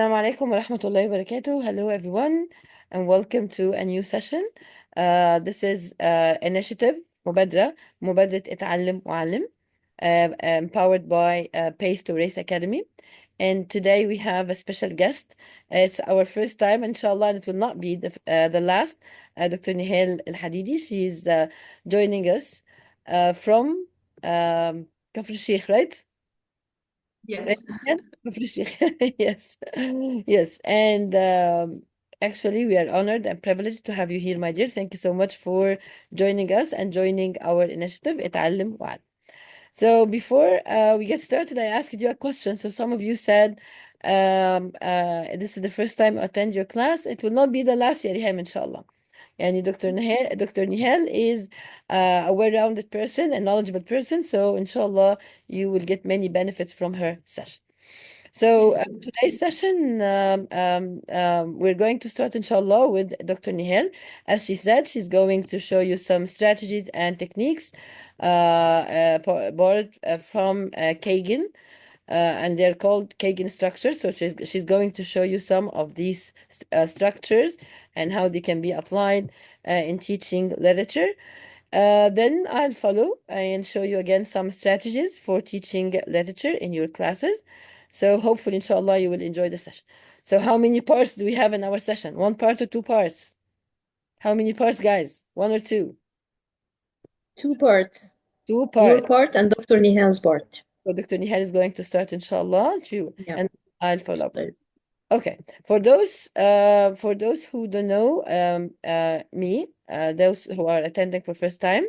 Assalamu alaikum wa rahmatullahi wa barakatuh. Hello, everyone, and welcome to a new session. This is initiative مبادرة اتعلم وعلم, empowered by Pace to Race Academy. And today we have a special guest. It's our first time, inshallah, and it will not be the last. Dr. Nehal Elhadidi. She's joining us from Kafr Sheikh, right? Yes. Yes, yes, and actually, we are honored and privileged to have you here, my dear. Thank you so much for joining us and joining our initiative, اتعلم وعلم. So before we get started, I asked you a question. So some of you said this is the first time I attend your class. It will not be the last year, Riham, inshallah. And Dr. Nihal is a well-rounded person and knowledgeable person. So inshallah, you will get many benefits from her session. So today's session, we're going to start, inshallah, with Dr. Nihal. As she said, she's going to show you some strategies and techniques borrowed from Kagan, and they're called Kagan structures. So she's going to show you some of these structures and how they can be applied in teaching literature. Then I'll follow and show you again some strategies for teaching literature in your classes. So hopefully, inshallah, you will enjoy the session. So how many parts do we have in our session? One part or two parts? How many parts, guys? One or two? Two parts. Two parts. Your part and Dr. Nihal's part. So Dr. Nihal is going to start, inshallah, Yeah. and I'll follow up. Okay. For those who don't know me, those who are attending for first time,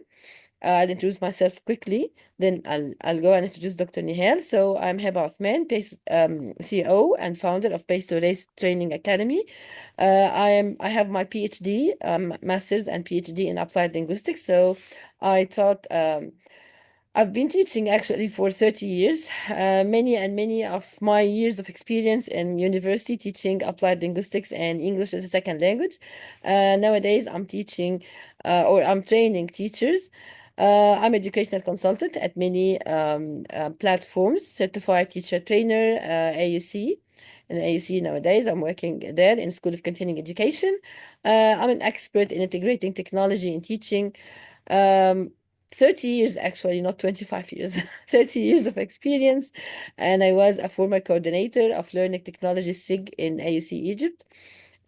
I'll introduce myself quickly. Then I'll go and introduce Dr. Nehal. So I'm Heba Othman, CEO and founder of Pace to Race Training Academy. I have my PhD, master's and PhD in applied linguistics. So I taught. I've been teaching actually for 30 years. Many of my years of experience in university teaching applied linguistics and English as a second language. Nowadays, I'm teaching or I'm training teachers. I'm educational consultant at many platforms, certified teacher trainer, AUC. In AUC nowadays, I'm working there in School of Continuing Education. I'm an expert in integrating technology in teaching. 30 years, actually, not 25 years, 30 years of experience. And I was a former coordinator of Learning Technology SIG in AUC Egypt.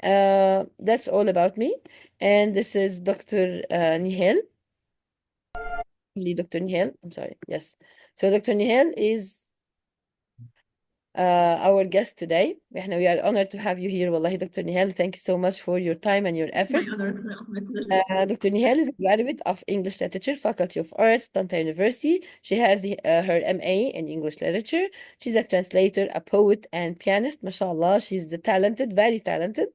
That's all about me. And this is Dr. Nihal. Dr. Nihal, I'm sorry. Yes. So Dr. Nihal is our guest today. We are honored to have you here. Wallahi, Dr. Nihal, thank you so much for your time and your effort. Dr. Nihal is a graduate of English Literature, Faculty of Arts, Tanta University. She has her MA in English Literature. She's a translator, a poet, and pianist. MashaAllah, she's talented, very talented.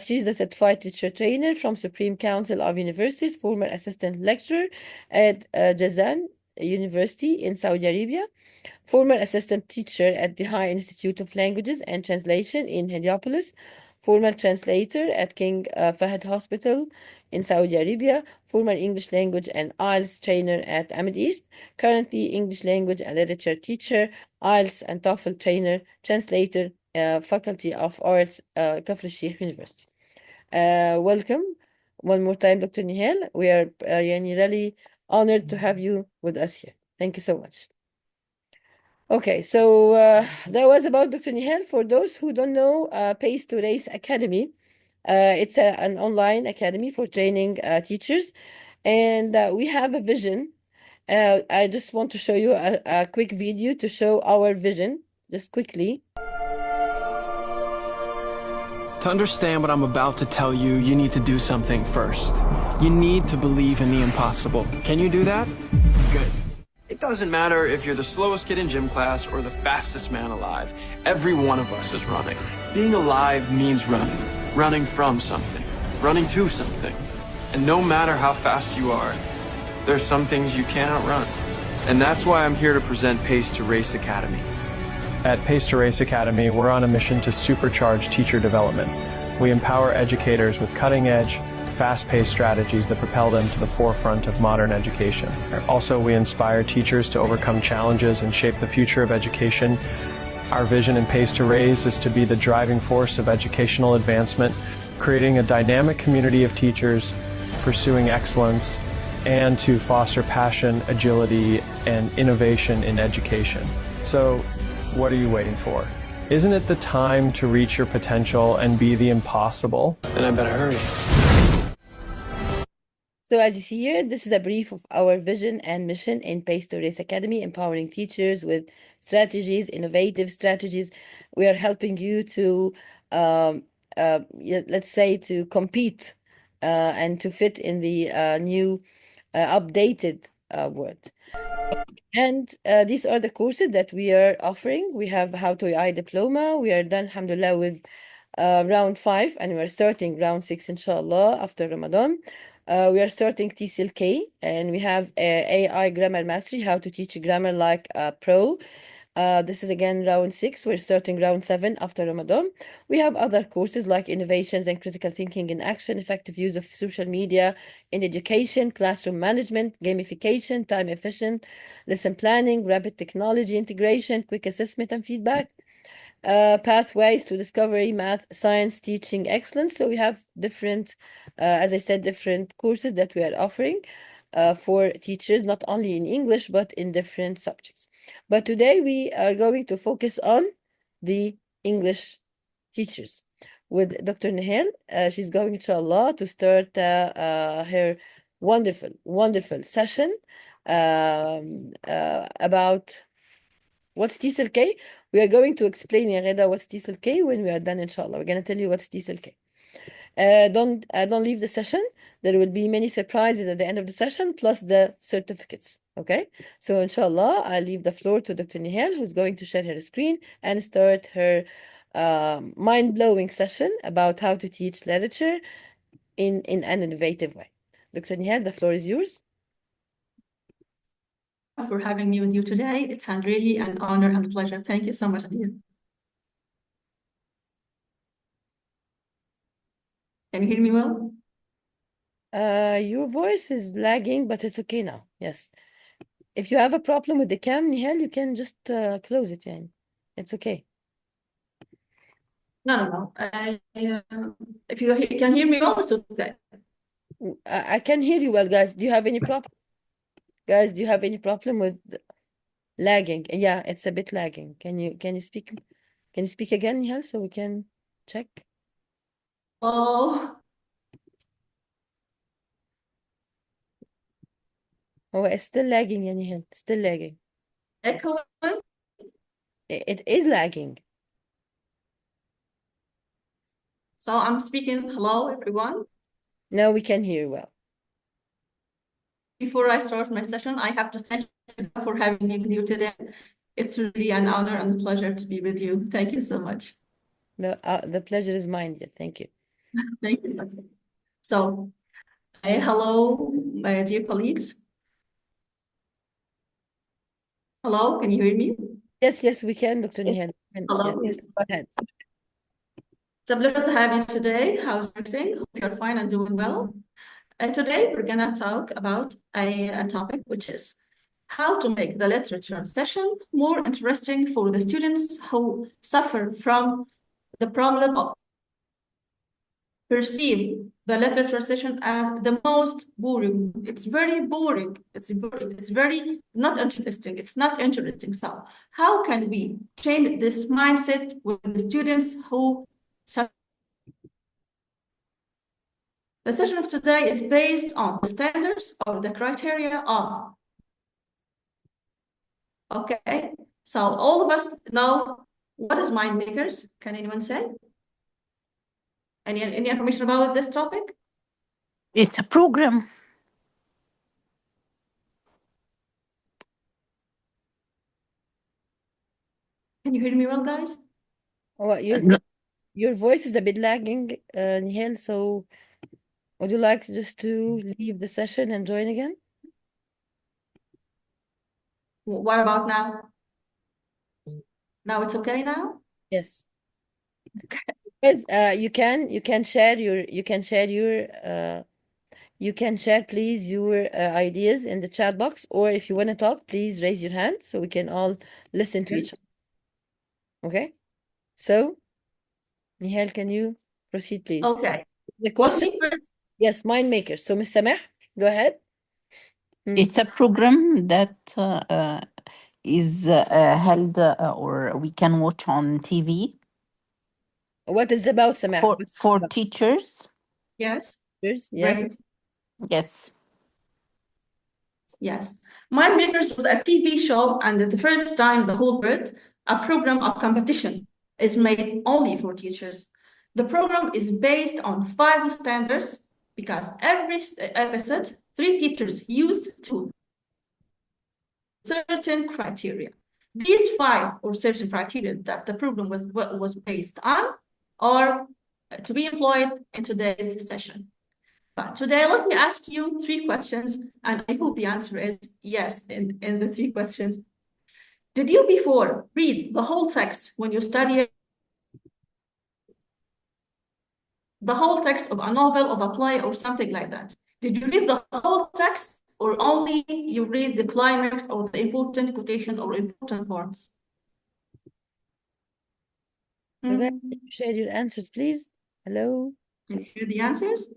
She's a certified teacher trainer from Supreme Council of Universities, former assistant lecturer at Jazan University in Saudi Arabia. Former assistant teacher at the High Institute of Languages and Translation in Heliopolis, former translator at King Fahd Hospital in Saudi Arabia, former English language and IELTS trainer at Ahmed East, currently English language and literature teacher, IELTS and TOEFL trainer, translator, Faculty of Arts, Kafr Sheikh University. Welcome one more time, Dr. Nihal. We are really honored to have you with us here. Thank you so much. Okay, so that was about Dr. Nihal. For those who don't know, Pace to Race Academy, it's an online academy for training teachers, and we have a vision. I just want to show you a quick video to show our vision, just quickly. To understand what I'm about to tell you, you need to do something first. You need to believe in the impossible. Can you do that? Good. It doesn't matter if you're the slowest kid in gym class or the fastest man alive. Every one of us is running. Being alive means running. Running from something. Running to something. And no matter how fast you are, there's some things you can't outrun. And that's why I'm here to present Pace to Race Academy. At Pace to Race Academy, we're on a mission to supercharge teacher development. We empower educators with cutting-edge, fast-paced strategies that propel them to the forefront of modern education. Also, we inspire teachers to overcome challenges and shape the future of education Our vision in Pace to Raise is to be the driving force of educational advancement, creating a dynamic community of teachers, pursuing excellence, and to foster passion, agility, and innovation in education. So, what are you waiting for? Isn't it the time to reach your potential and be the impossible? Then I better hurry. So as you see here, this is a brief of our vision and mission in Pace to Race Academy, empowering teachers with strategies, innovative strategies. We are helping you to, let's say, to compete and to fit in the new, updated world. And these are the courses that we are offering. We have How to AI Diploma. We are done, alhamdulillah, with round 5, and we're starting round 6, inshallah, after Ramadan. We are starting TCLK, and we have AI Grammar Mastery, how to teach grammar like a pro. This is again round 6. We're starting round 7 after Ramadan. We have other courses like innovations and critical thinking in action, effective use of social media in education, classroom management, gamification, time efficient, lesson planning, rapid technology integration, quick assessment and feedback, pathways to discovery, math, science, teaching excellence. So we have different, as I said, different courses that we are offering for teachers, not only in English, but in different subjects. But today we are going to focus on the English teachers with Dr. Nehal. She's going, inshallah, to start her wonderful session about what's TCLK. We are going to explain, Ya Ghada, what's TCLK when we are done, inshallah. We're going to tell you what's TCLK. Don't leave the session. There will be many surprises at the end of the session, plus the certificates. Okay, so inshallah, I'll leave the floor to Dr. Nehal, who's going to share her screen and start her mind-blowing session about how to teach literature in an innovative way. Dr. Nehal, the floor is yours. For having me with you today. It's really an honor and pleasure. Thank you so much, Adil. Can you hear me well? Your voice is lagging, but it's okay now. Yes. If you have a problem with the cam, Nehal, you can just close it. Yani. It's okay. No. If you can hear me well, it's okay. I can hear you well, guys. Do you have any problem? Guys, do you have any problem with lagging? Yeah, it's a bit lagging. Can you speak again, Nehal, so we can check? Oh, Oh, it's still lagging, ya Nehal. Still lagging. echoing. It is lagging. So I'm speaking. Hello, everyone. Now we can hear you well. Before I start my session, I have to thank you for having me with you today. It's really an honor and a pleasure to be with you. Thank you so much. The pleasure is mine, dear. Thank you. Thank you. So, hello, my dear colleagues. Hello, can you hear me? Yes, we can, Dr. Nehal. Hello. Yes, go ahead. It's a pleasure to have you today. How's everything? Hope you're fine and doing well. Today, we're gonna talk about a topic, which is how to make the literature session more interesting for the students who suffer from the problem of perceive the literature session as the most boring. It's very boring. It's very not interesting. It's not interesting. So how can we change this mindset with the students who suffer? The session of today is based on the standards or the criteria of. Okay, so all of us know what is mind makers. Can anyone say? Any information about this topic? It's a program. Can you hear me well, guys? Oh, your voice is a bit lagging, Nehal, so would you like just to leave the session and join again? What about now? Now it's okay now? Yes. Yes, you can share please your ideas in the chat box, or if you want to talk, please raise your hand so we can all listen to each other. Okay. So, Nihal, can you proceed, please? Okay. The Let question, me first. yes, mind maker. So, Ms. Sameh, go ahead. It's a program that is held or we can watch on TV What is it about, Sameh? for teachers. Yes. Yes. Great. Yes. Yes. Mind Makers was a TV show, and the first time the whole world, a program of competition is made only for teachers. The program is based on 5 standards because every episode, 3 teachers used to certain criteria. These 5 or certain criteria that the program was based on are to be employed in today's session. But today, let me ask you 3 questions, and I hope the answer is yes in the 3 questions. Did you before read the whole text when you study the whole text of a novel, of a play, or something like that? Did you read the whole text, or only you read the climax or the important quotation or important parts? Okay. Share your answers, please. Hello. Can you hear the answers?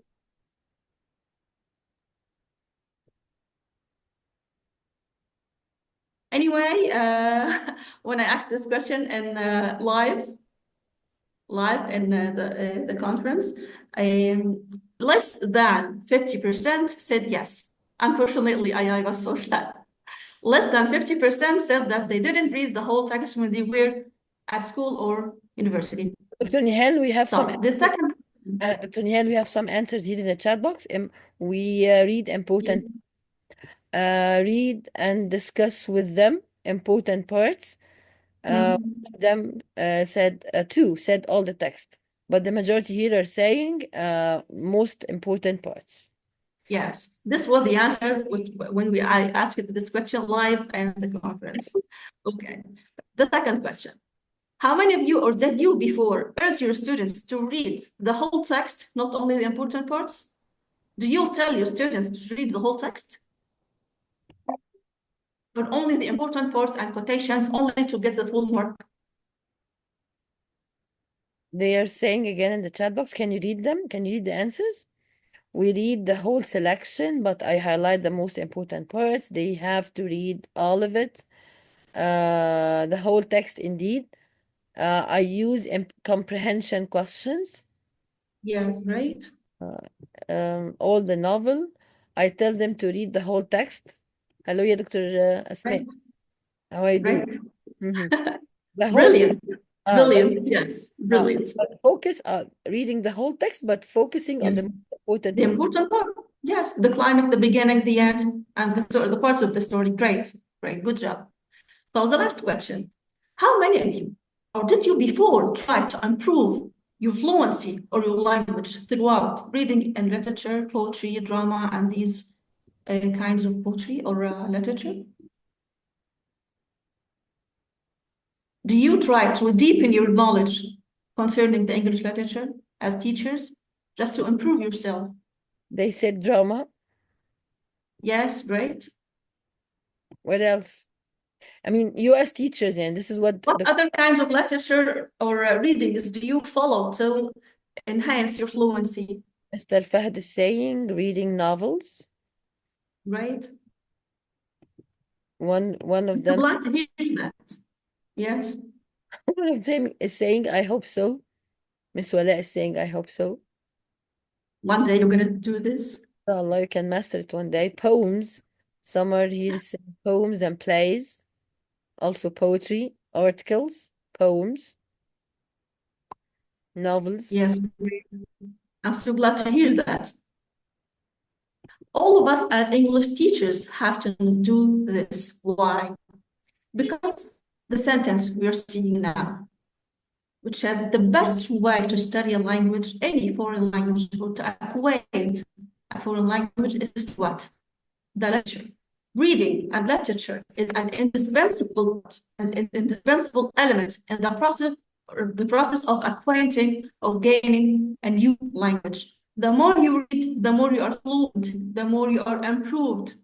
Anyway, when I asked this question in live in the conference, less than 50% said yes. Unfortunately, I was so sad. Less than 50% said that they didn't read the whole text when they were at school or university. Dr. Nihal, we have some. The second. Dr. Nihal, we have some answers here in the chat box. We read important. Read and discuss with them important parts. Them said 2 said all the text, but the majority here are saying most important parts. Yes, this was the answer when I asked this question live in the conference. Okay, the second question. How many of you or did you before urge your students to read the whole text, not only the important parts? Do you tell your students to read the whole text? But only the important parts and quotations only to get the full mark? They are saying again in the chat box, can you read them? Can you read the answers? We read the whole selection, but I highlight the most important parts. They have to read all of it. The whole text indeed. I use comprehension questions. Yes, right. All the novel. I tell them to read the whole text. Hello, yeah, Dr. Asma. Right. How I do? Right. The whole Brilliant. Brilliant. Yes, brilliant. But focus on reading the whole text, but focusing on the most important The important part. Yes, the climax, the beginning, the end, and the parts of the story. Great, great, good job. So the last question, how many of you, or did you before try to improve your fluency or your language throughout reading and literature, poetry, drama, and these kinds of poetry or literature? Do you try to deepen your knowledge concerning the English literature as teachers, just to improve yourself? They said drama. Yes, great. What else? I mean, you as teachers, and this is what other kinds of literature or readings do you follow to enhance your fluency? Mr. Fahd is saying reading novels. Right. One of them. I'm glad to hear that. Yes. One of them is saying, I hope so. Miss Wala is saying, I hope so. One day you're gonna do this. Allah, you can master it one day. Poems. Some are here saying poems and plays. Also poetry, articles, poems, novels. Yes. I'm so glad to hear that. All of us as English teachers have to do this. Why? Because the sentence we are seeing now, which said the best way to study a language, any foreign language, or to acquaint a foreign language is what? The literature. Reading and literature is an indispensable element in the process of acquainting or gaining a new language. The more you read, the more you are fluent, the more you are improved,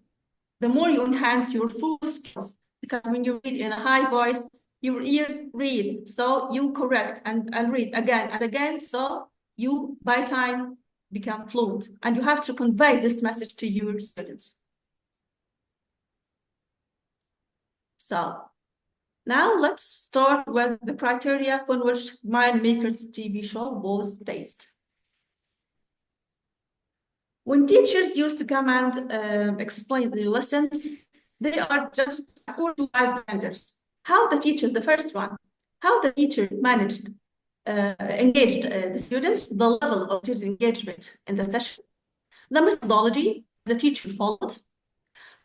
the more you enhance your full skills. Because when you read in a high voice, your ears read, so you correct and read again and again, so you, by time, become fluent. And you have to convey this message to your students. So now let's start with the criteria upon which Mile Maker's TV show was based. When teachers used to come and explain the lessons, they are just according to 5 standards. How the teacher, the first one, how the teacher managed, engaged the students, the level of student engagement in the session, the methodology the teacher followed,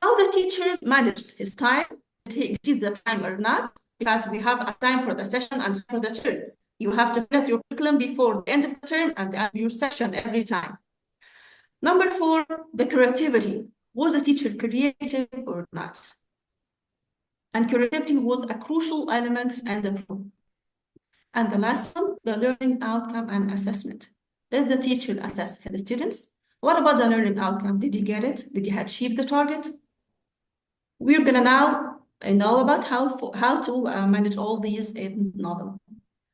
how the teacher managed his time, did he exceed the time or not, because we have a time for the session and for the term. You have to finish your curriculum before the end of the term and the end of your session every time. Number 4, the creativity. Was the teacher creative or not? And creativity was a crucial element in the program. And the last one, the learning outcome and assessment. Did the teacher assess the students? What about the learning outcome? Did he get it? Did he achieve the target? We're gonna now know about how to manage all these in novel.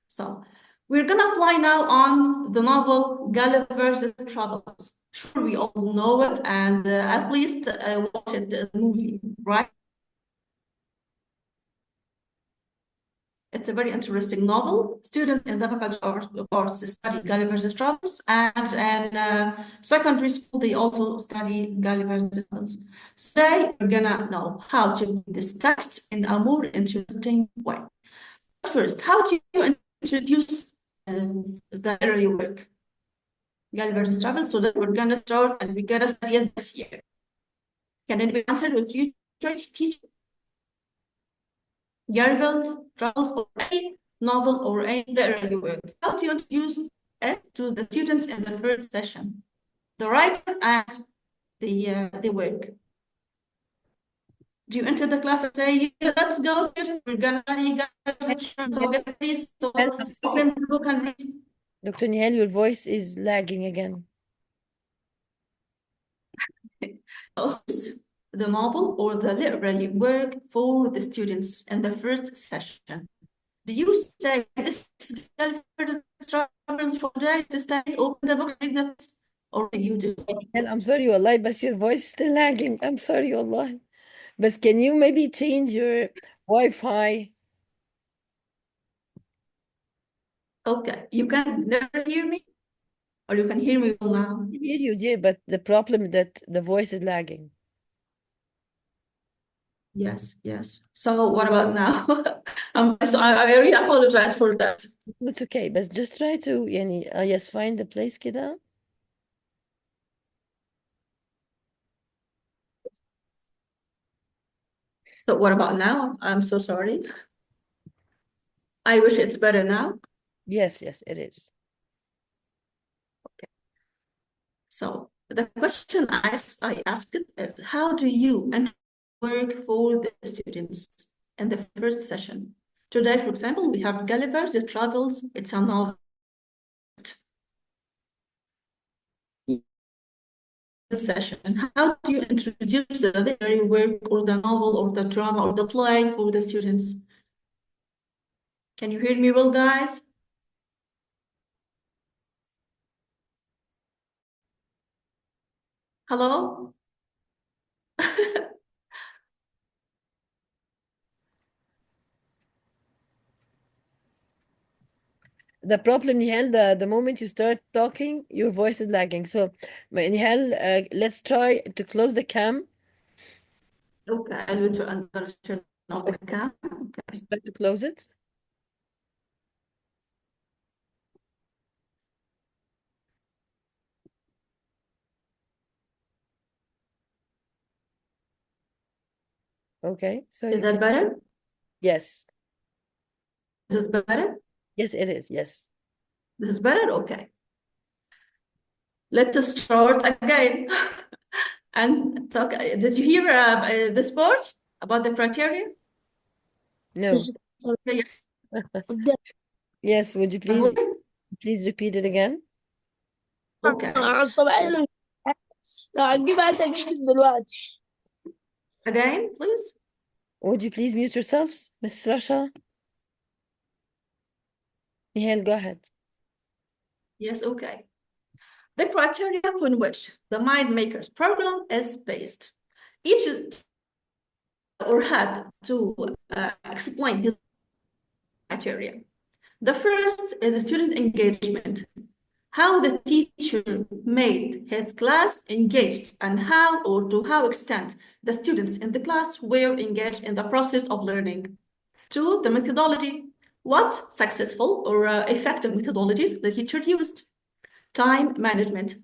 So we're gonna apply now on the novel Gulliver's Travels. Sure, we all know it and at least watch it, the movie, right? It's a very interesting novel. Students in the Faculty of Arts study Gulliver's Travels, and in secondary school, they also study Gulliver's Travels. Today, we're gonna know how to read this text in a more interesting way. First, how do you introduce the early work? Gulliver's Travels, so that we're gonna start and we're gonna study it this year. Can anybody answer if you try to teach Gulliver's Travels or any novel or any literary work? How do you introduce it to the students in the first session? The writer and the work. Do you enter the class and say, yeah, let's go, students, we're gonna study Gulliver's Travels, so get ready, so open the book and read. Dr. Nehal, your voice is lagging again. The novel or the literary work for the students in the first session. Do you say this is Gulliver's for today to study, open the book, read that, or do you do? Nehal, I'm sorry, والله, but your voice is still lagging. I'm sorry, والله. But can you maybe change your Wi-Fi? Okay, you can never hear me, or you can hear me well now. I hear you, dear, but the problem is that the voice is lagging. Yes, yes. So what about now? I really apologize for that. It's okay, but just try to, يعني, yes, find the place كده. So what about now? I'm so sorry. I wish it's better now. Yes, yes, it is. So the question I asked is, how do you work for the students in the first session? Today, for example, we have Gulliver's Travels. It's a novel. Session. How do you introduce the literary work or the novel or the drama or the play for the students? Can you hear me well, guys? Hello? The problem, Nihal, the moment you start talking, your voice is lagging. So, Nihal, let's try to close the cam. Okay, I will understand of the cam. Okay. Try to close it. Okay, so Is that better? Yes. Is it better? Yes, it is. Yes. This is better? Okay. Let's start again. And talk. Did you hear this part about the criteria? No. Yes. Yes, would you please repeat it again? Okay. Again, please. Would you please mute yourselves, Miss Rasha? Nihal, go ahead. Yes, okay. The criteria upon which the Mind Makers program is based. Each or had to explain his criteria. The first is student engagement. How the teacher made his class engaged and how or to how extent the students in the class were engaged in the process of learning. Two, the methodology. What successful or effective methodologies the teacher used. Time management.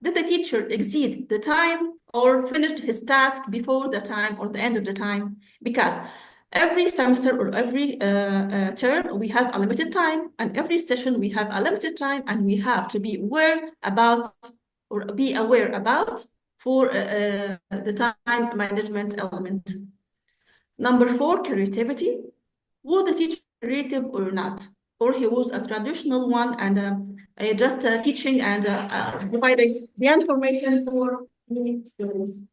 Did the teacher exceed the time or finished his task before the time or the end of the time? Because every semester or every term, we have a limited time, and every session we have a limited time, and we have to be aware about or be aware about for the time management element. Number four, creativity. Was the teacher creative or not? Or he was a traditional one and just teaching and providing the information for the students.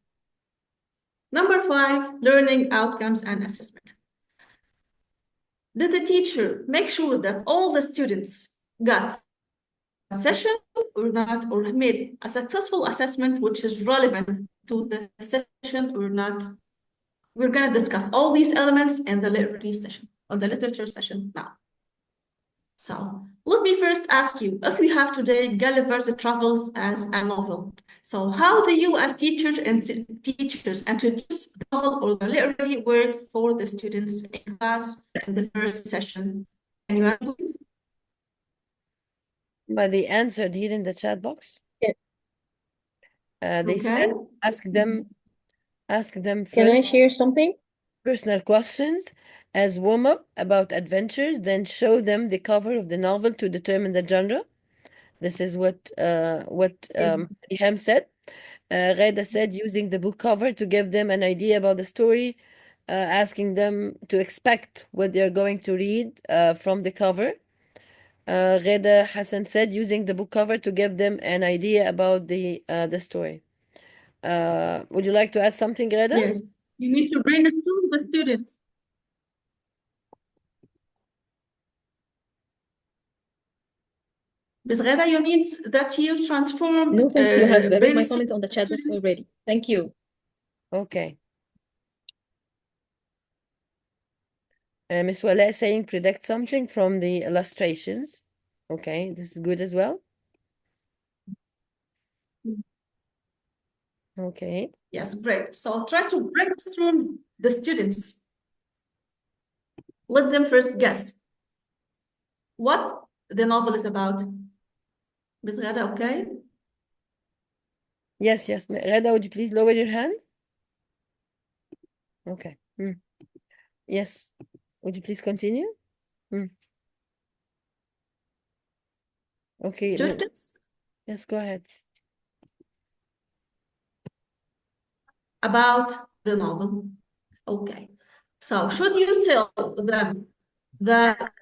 Number five, learning outcomes and assessment. Did the teacher make sure that all the students got a session or not, or made a successful assessment which is relevant to the session or not? We're going to discuss all these elements in the literature session, or the literature session now. So let me first ask you, if we have today Gulliver's Travels as a novel, so how do you as teachers introduce the novel or the literary word for the students in class in the first session? Anyone, please? But they answered here in the chat box. Yeah. They said ask them Can first I share something? personal questions as warm-up about adventures, then show them the cover of the novel to determine the genre. This is what Riham said. Gheda said using the book cover to give them an idea about the story, asking them to expect what they're going to read from the cover. Gheda Hassan said using the book cover to give them an idea about the story. Would you like to add something, Gheda? Yes, you need to brainstorm the students. Ms. Gheda, you mean that you transform No, thanks. You have read my brainstorm comment on the chat box students? already. Thank you. Okay. Miss Wala is saying predict something from the illustrations. Okay, this is good as well. Okay. Yes, great. So try to brainstorm the students. Let them first guess what the novel is about. Ms. Ghada, okay? Yes, yes. Ghada, would you please lower your hand? Okay. Yes. Would you please continue? Okay. Students? Yes, go ahead. About the novel. Okay. So should you tell them that,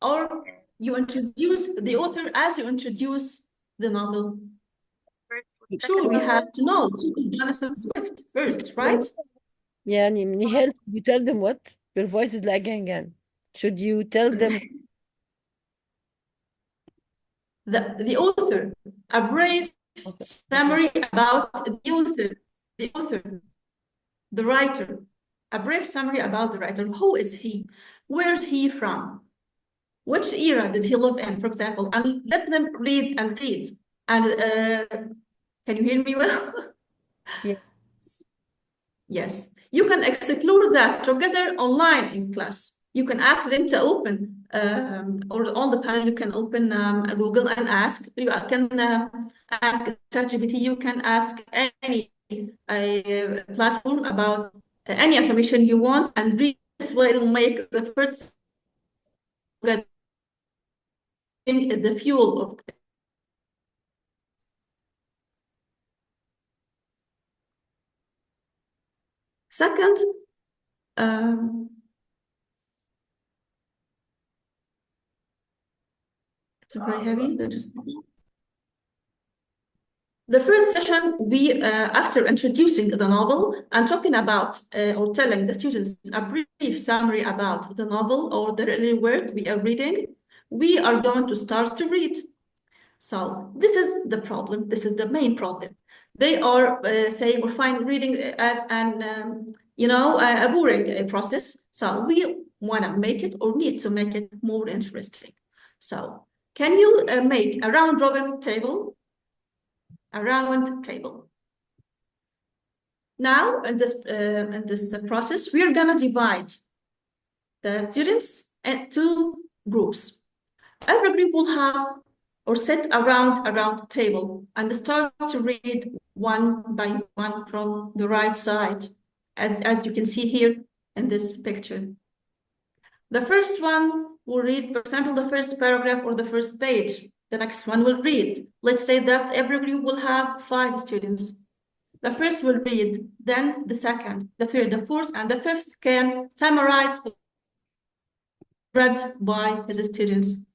or you introduce the author as you introduce the novel? Sure, we have to know Jonathan Swift first, right? Yeah, Nihal, you tell them what? Your voice is lagging again. Should you tell them? The author, a brief summary about the author, the writer, a brief summary about the writer. Who is he? Where is he from? Which era did he live in, for example? And let them read and read. And can you hear me well? Yes. Yes. You can explore that together online in class. You can ask them to open, or on the panel, you can open Google and ask. You can ask ChatGPT. You can ask any platform about any information you want, and read this way it'll make the first the fuel of. Second, it's very heavy. The first session, we, after introducing the novel and talking about or telling the students a brief summary about the novel or the early work we are reading, we are going to start to read. So this is the problem. This is the main problem. They are saying or find reading as an, a boring process. So we want to make it or need to make it more interesting. So can you make a round robin table? A round table. Now, in this process, we are gonna divide the students into groups. Every group will have or sit around a round table and start to read one by one from the right side, as you can see here in this picture. The first one will read, for example, the first paragraph or the first page. The next one will read. Let's say that every group will have 5 students. The first will read, then the second, the third, the fourth, and the fifth can summarize read by his students.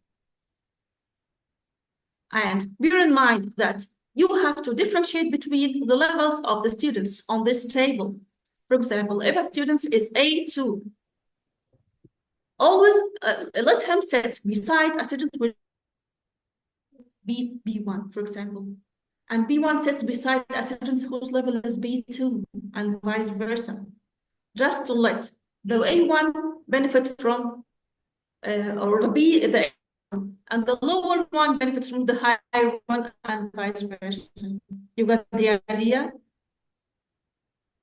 And bear in mind that you have to differentiate between the levels of the students on this table. For example, if a student is A2, always let him sit beside a student with B1, for example. And B1 sits beside a student whose level is B2, and vice versa. Just to let the A1 benefit from, or the and the lower one benefits from the higher one, and vice versa. You got the idea?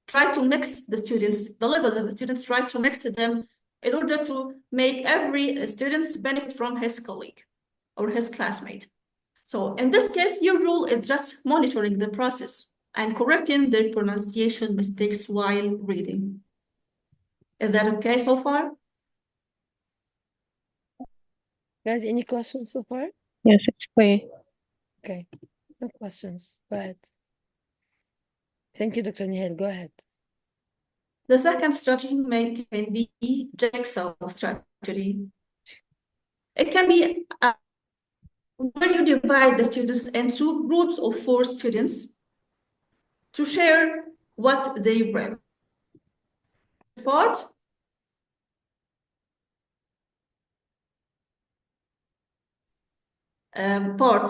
Try to mix the students, the levels of the students, try to mix them in order to make every student benefit from his colleague or his classmate. So in this case, your role is just monitoring the process and correcting the pronunciation mistakes while reading. Is that okay so far? Guys, any questions so far? Yes, it's clear. Okay, no questions. Go ahead. Thank you, Dr. Nehal. Go ahead. The second strategy can be jigsaw strategy. It can be where you divide the students into groups of 4 students to share what they read. Part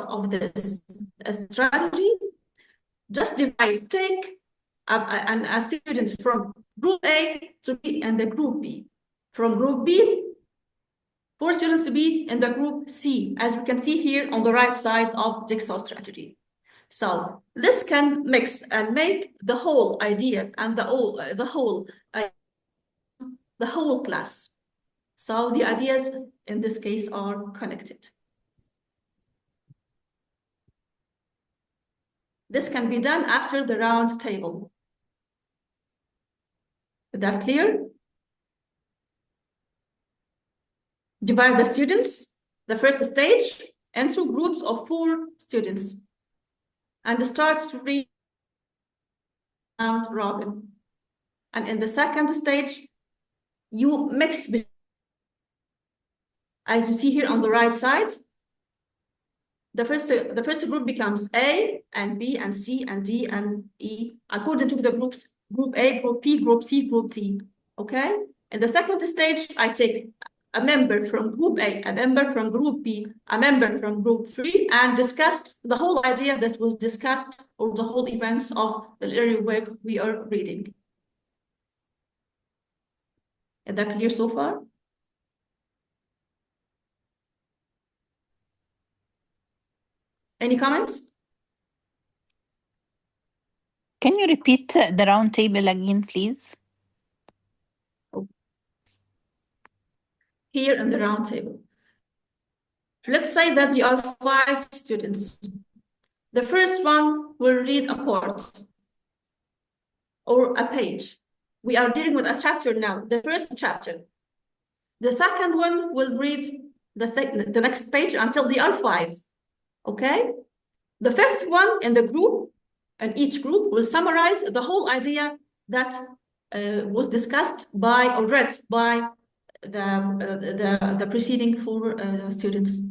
of this strategy, just divide, take a student from group A to be in the group B. From group B, 4 students to be in the group C, as you can see here on the right side of jigsaw strategy. So this can mix and make the whole ideas and the whole class. So the ideas in this case are connected. This can be done after the round table. Is that clear? Divide the students, the first stage, into groups of 4 students and start to read round robin. And in the second stage, you mix, as you see here on the right side, the first group becomes A and B and C and D and E, according to the groups, group A, group P, group C, group D, okay? In the second stage, I take a member from group A, a member from group B, a member from group 3, and discuss the whole idea that was discussed or the whole events of the area work we are reading. Is that clear so far? Any comments? Can you repeat the round table again, please? Here in the round table. Let's say that there are 5 students. The first one will read a part or a page. We are dealing with a chapter now, the first chapter. The second one will read the next page until they are 5. Okay? The fifth one in the group, and each group will summarize the whole idea that was discussed by or read by the preceding 4 students.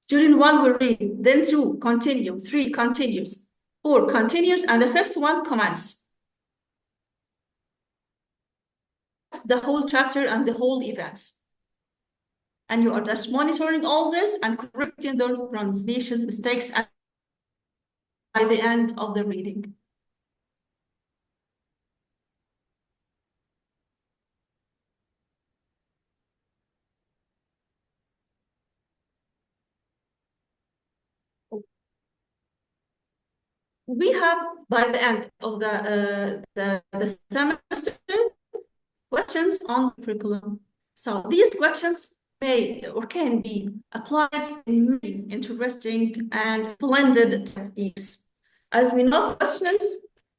Student 1 will read, then 2 continue, 3 continues, 4 continues, and the 5th one comments the whole chapter and the whole events. And you are just monitoring all this and correcting the pronunciation mistakes by the end of the reading. We have, by the end of the semester, questions on curriculum. So these questions may or can be applied in many interesting and blended techniques. As we know, questions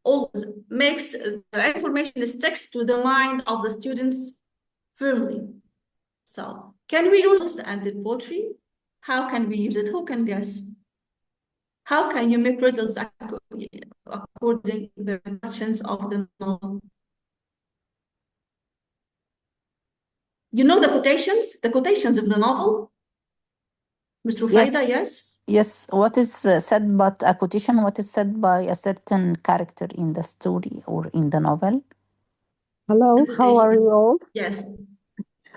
always makes the information sticks to the mind of the students firmly. So can we use this and in poetry? How can we use it? Who can guess? How can you make riddles according to the questions of the novel? You know the quotations of the novel? Ms. Rufaida, yes? Yes. What is said but a quotation? What is said by a certain character in the story or in the novel? Hello, how are you all? Yes.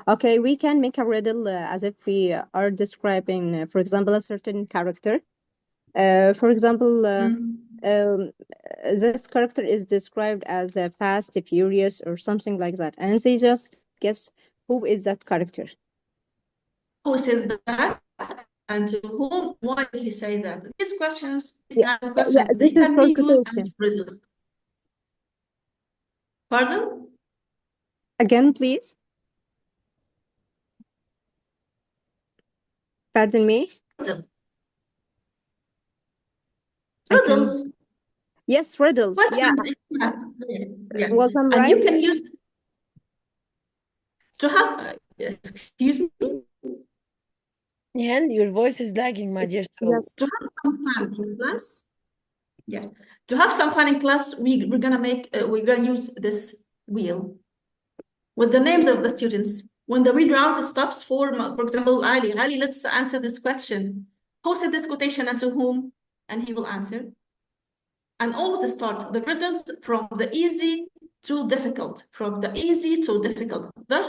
Okay, we can make a riddle as if we are describing, for example, a certain character. For example, this character is described as fast, furious, or something like that. And they just guess who is that character. Who said that? And to whom? Why did he say that? These questions, Yeah, this is for quotation. riddles. Pardon? Again, please. Pardon me? Riddles. Yes, riddles. Yeah. Yeah. Was I And right? you can use to have, excuse me? Nehal, your voice is lagging, my dear soul. Yes. To have some fun in class, yes. To have some fun in class, we're gonna use this wheel with the names of the students. When the wheel round stops for example, Ali, let's answer this question. Who said this quotation and to whom? And he will answer. And always start the riddles from the easy to difficult,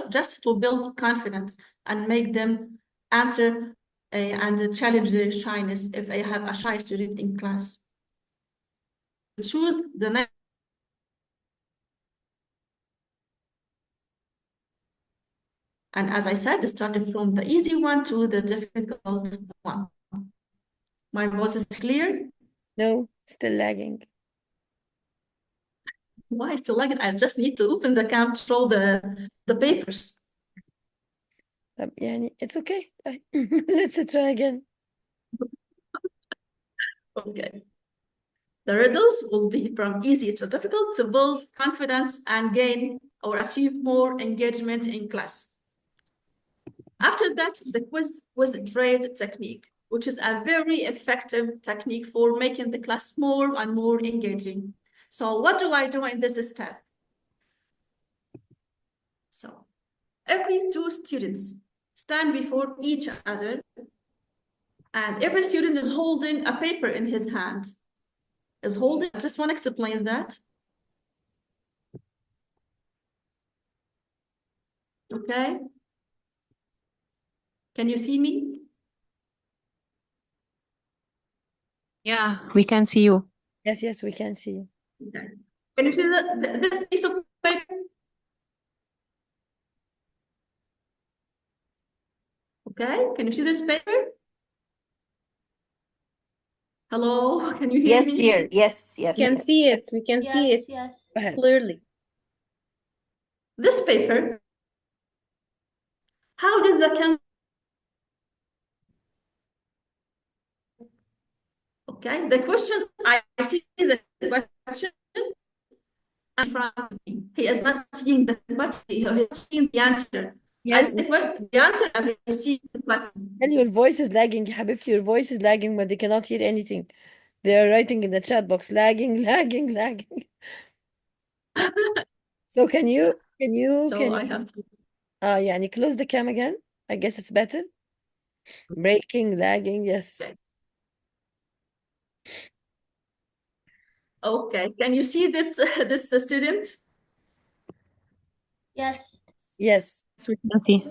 just to build confidence and make them answer and challenge their shyness if I have a shy student in class. Choose the next. And as I said, started from the easy one to the difficult one. My voice is clear? No, still lagging. Why still lagging? I just need to open the cam to show the papers. يعني it's okay. Let's try again. Okay. The riddles will be from easy to difficult to build confidence and gain or achieve more engagement in class. After that, the quiz with trade technique, which is a very effective technique for making the class more and more engaging. So what do I do in this step? So every 2 students stand before each other, and every student is holding a paper in his hand. I just want to explain that. Okay. Can you see me? Yeah, we can see you. Yes, we can see you. Okay. Can you see this piece of paper? Okay, can you see this paper? Hello, can you hear Yes, me? dear. Yes. We can see it. We can see it clearly. This paper, how did the okay, the question, I see the question in front of me. He is not seeing the question, he is seeing the answer. Yes. I see the answer and I see the question. And your voice is lagging, يا حبيبتي, your voice is lagging, but they cannot hear anything. They are writing in the chat box, lagging. So can you I have to. يعني close the cam again? I guess it's better. Breaking, lagging, yes. Okay, can you see that this student? Yes. Yes. So we can see.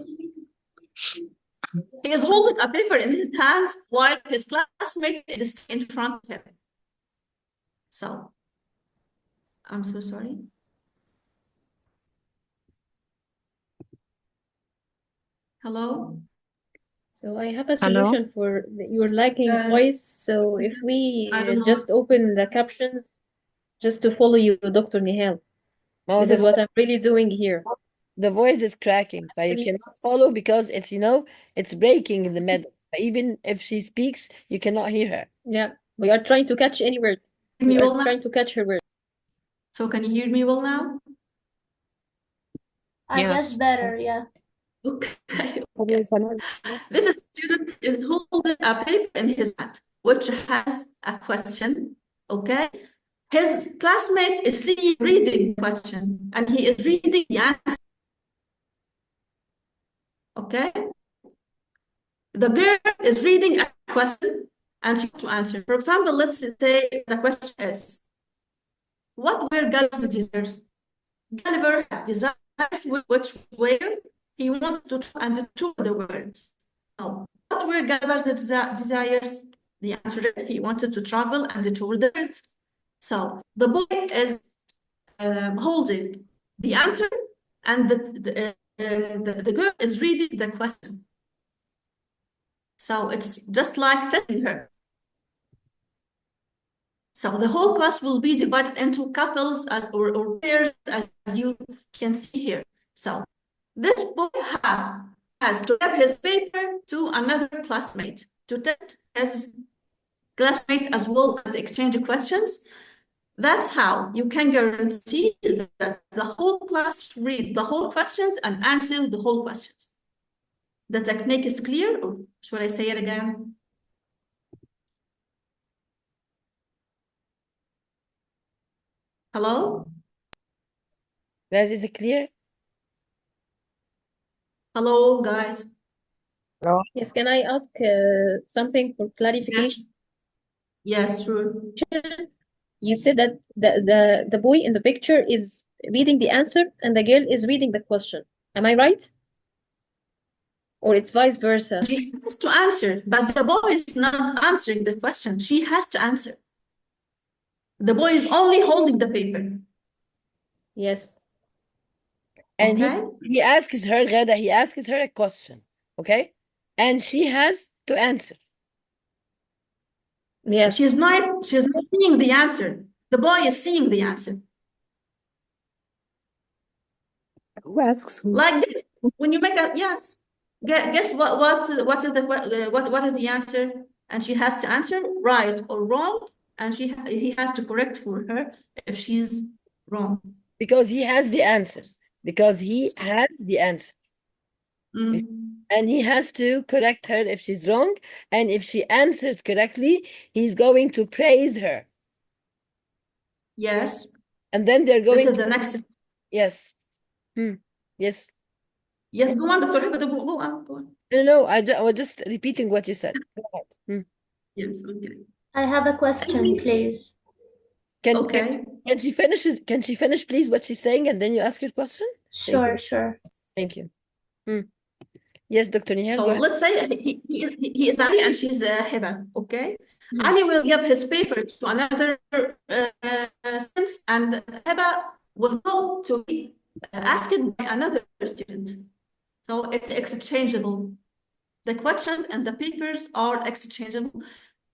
He is holding a paper in his hand while his classmate is in front of him. So, I'm so sorry. Hello? So I have a solution for your lagging voice. So if we I don't know. just open the captions just to follow you, Dr. Nihal. Oh, This is what I'm really doing here. the voice is cracking, but you cannot follow because it's, it's breaking in the middle. Even if she speaks, you cannot hear her. Yeah, we are trying to catch any word. We are trying to catch her word. So can you hear me well now? I guess better, yeah. Okay. This student is holding a paper in his hand, which has a question, okay? His classmate is reading the question, and he is reading the answer, okay? The girl is reading a question, and she has to answer. For example, let's say the question is, what were Gulliver's desires? Gulliver had desires which were he wanted to try and tour the world. So, what were Gulliver's desires? The answer is he wanted to travel and tour the world. So the boy is holding the answer, and the girl is reading the question. So it's just like testing her. So the whole class will be divided into couples or pairs, as you can see here. So this boy has to give his paper to another classmate to test his classmate as well and exchange questions. That's how you can guarantee that the whole class read the whole questions and answer the whole questions. The technique is clear, or should I say it again? Hello? Guys, is it clear? Hello, guys. Hello? Yes, can I ask something for clarification? Yes, sure. You said that the boy in the picture is reading the answer and the girl is reading the question. Am I right? Or it's vice versa? She has to answer, but the boy is not answering the question. She has to answer. The boy is only holding the paper. Yes. And okay? he asks her, Ghada, he asks her a question, okay? And she has to answer. Yes. She's not seeing the answer. The boy is seeing the answer. Who asks who? Like this. When you make a yes, guess what is the answer? And she has to answer right or wrong, and he has to correct for her if she's wrong. Because he has the answer. Because he has the answer. And he has to correct her if she's wrong. And if she answers correctly, he's going to praise her. Yes. And then they're going This is the next. Yes. Yes. Yes, go on, Dr. Heba, go on. No, I was just repeating what you said. Go ahead. Yes, okay. I have a question, please. Can she finish, please, what she's saying, and then you ask your question? Sure, sure. Thank you. Yes, Dr. Nihal, So go ahead. let's say he is Ali and she's Heba, okay? Ali will give his paper to another student, and Heba will go to be asked by another student. So it's exchangeable. The questions and the papers are exchangeable.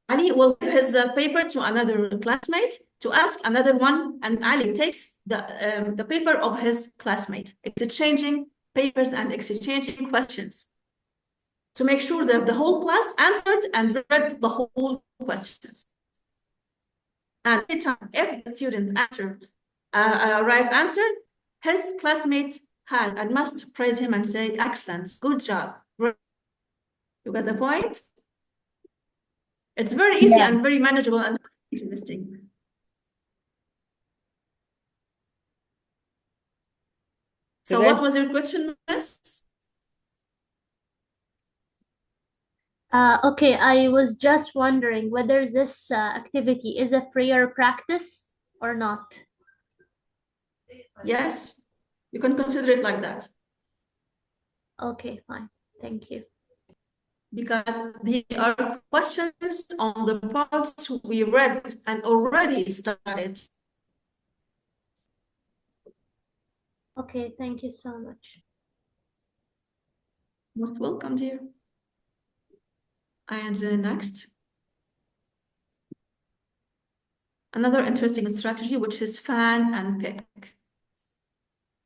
Ali will give his paper to another classmate to ask another one, and Ali takes the paper of his classmate, exchanging papers and exchanging questions to make sure that the whole class answered and read the whole questions. And every time, if the student answered a right answer, his classmate has and must praise him and say, excellent, good job. You got the point? It's very easy and very manageable and interesting. So what was your question, Miss? Okay, I was just wondering whether this activity is a freer practice or not. Yes, you can consider it like that. Okay, fine. Thank you. Because there are questions on the parts we read and already studied. Okay, thank you so much. Most welcome, dear. And next, another interesting strategy, which is fan and pick.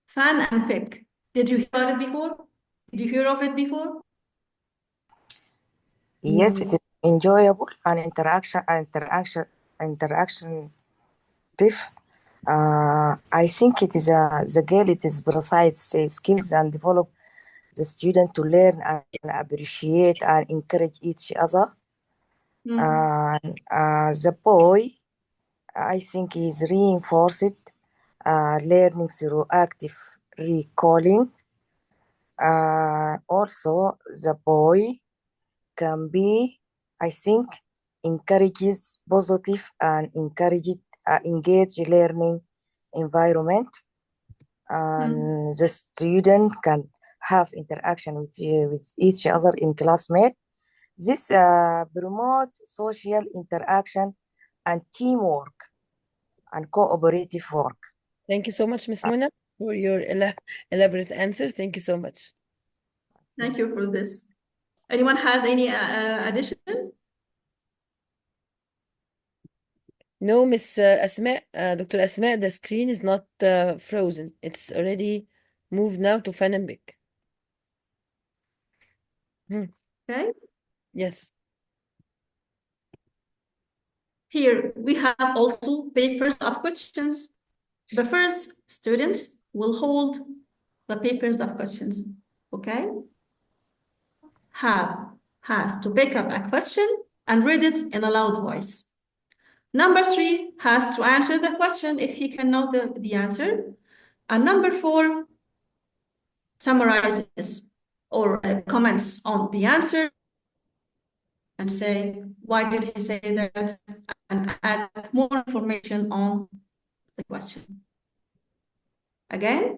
Fan and pick. Did you hear about it before? Did you hear of it before? Yes, it is enjoyable and interactive. I think it is the goal. It is precise skills and develop the student to learn and appreciate and encourage each other. The boy, I think, is reinforced learning through active recalling. Also, the boy can be, I think, encourages positive and engage learning environment. And the student can have interaction with each other in classmate. This promote social interaction and teamwork and cooperative work. Thank you so much, Ms. Mona, for your elaborate answer. Thank you so much. Thank you for this. Anyone has any addition? No, Miss Asma, Dr. Asma, the screen is not frozen. It's already moved now to fan and pick. Okay. Yes. Here we have also papers of questions. The first students will hold the papers of questions, okay? Has to pick up a question and read it in a loud voice. Number 3 has to answer the question if he can know the answer. And number 4 summarizes or comments on the answer and say, why did he say that? And add more information on the question. Again?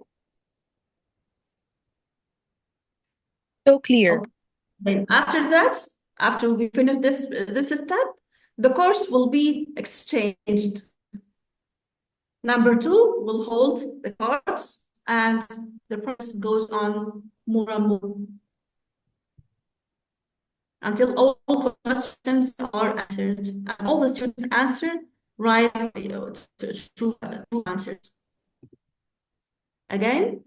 So clear. Okay. Then after that, after we finish this step, the course will be exchanged. Number 2 will hold the cards and the process goes on more and more until all questions are answered and all the students answer right, true answers. Again?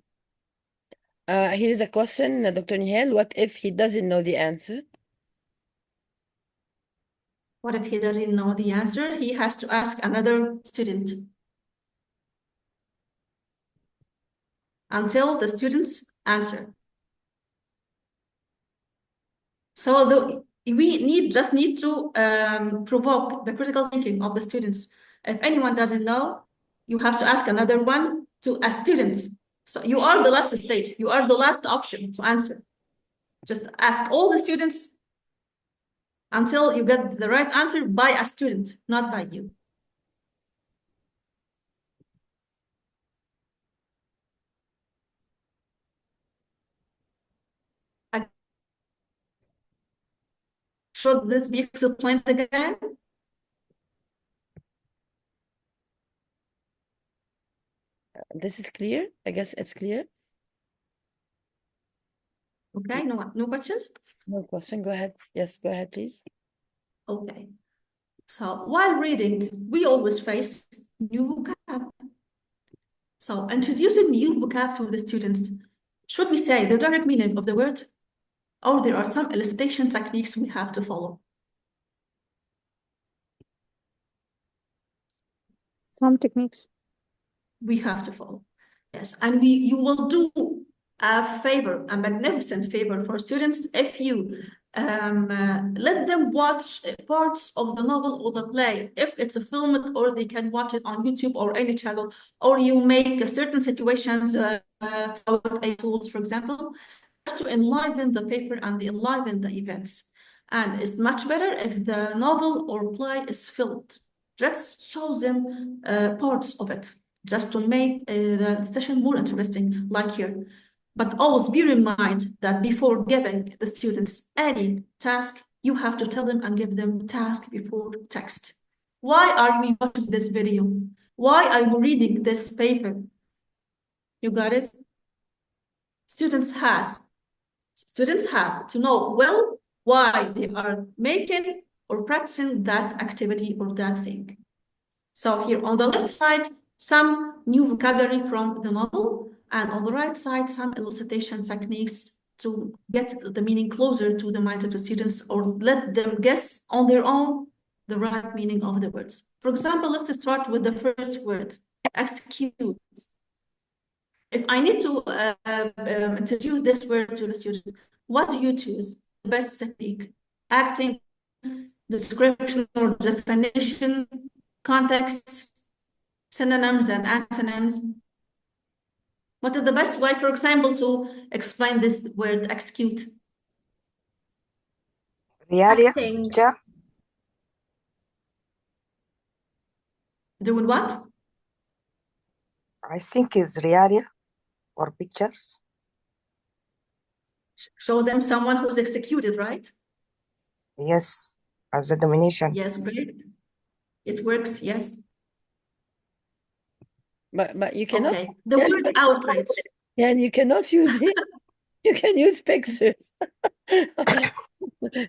Here is a question, Dr. Nihal. What if he doesn't know the answer? What if he doesn't know the answer? He has to ask another student until the students answer. So we just need to provoke the critical thinking of the students. If anyone doesn't know, you have to ask another one to a student. So you are the last stage. You are the last option to answer. Just ask all the students until you get the right answer by a student, not by you. Should this be explained again? This is clear. I guess it's clear. Okay, no questions? No question. Go ahead. Yes, go ahead, please. Okay. So while reading, we always face new vocab. So introducing new vocab to the students, should we say the direct meaning of the word? Or there are some elicitation techniques we have to follow? Some techniques. We have to follow. Yes, and you will do a favor, a magnificent favor for students if you let them watch parts of the novel or the play. If it's a film, or they can watch it on YouTube or any channel, or you make certain situations throughout a tools, for example, just to enliven the paper and enliven the events. And it's much better if the novel or play is filmed. Just show them parts of it, just to make the session more interesting, like here. But always bear in mind that before giving the students any task, you have to tell them and give them task before text. Why are we watching this video? Why are we reading this paper? You got it? Students have to know well why they are making or practicing that activity or that thing. So here on the left side, some new vocabulary from the novel, and on the right side, some elicitation techniques to get the meaning closer to the mind of the students, or let them guess on their own the right meaning of the words. For example, let's start with the first word, execute. If I need to introduce this word to the students, what do you choose? The best technique, acting, description or definition, context, synonyms and antonyms. What is the best way, for example, to explain this word execute? Acting. Doing what? I think it's realia or pictures. Show them someone who's executed, right? Yes, as a domination. Yes, great. It works, yes. But you cannot. Okay, the word outrage. Yeah, and you cannot use it. You can use pictures.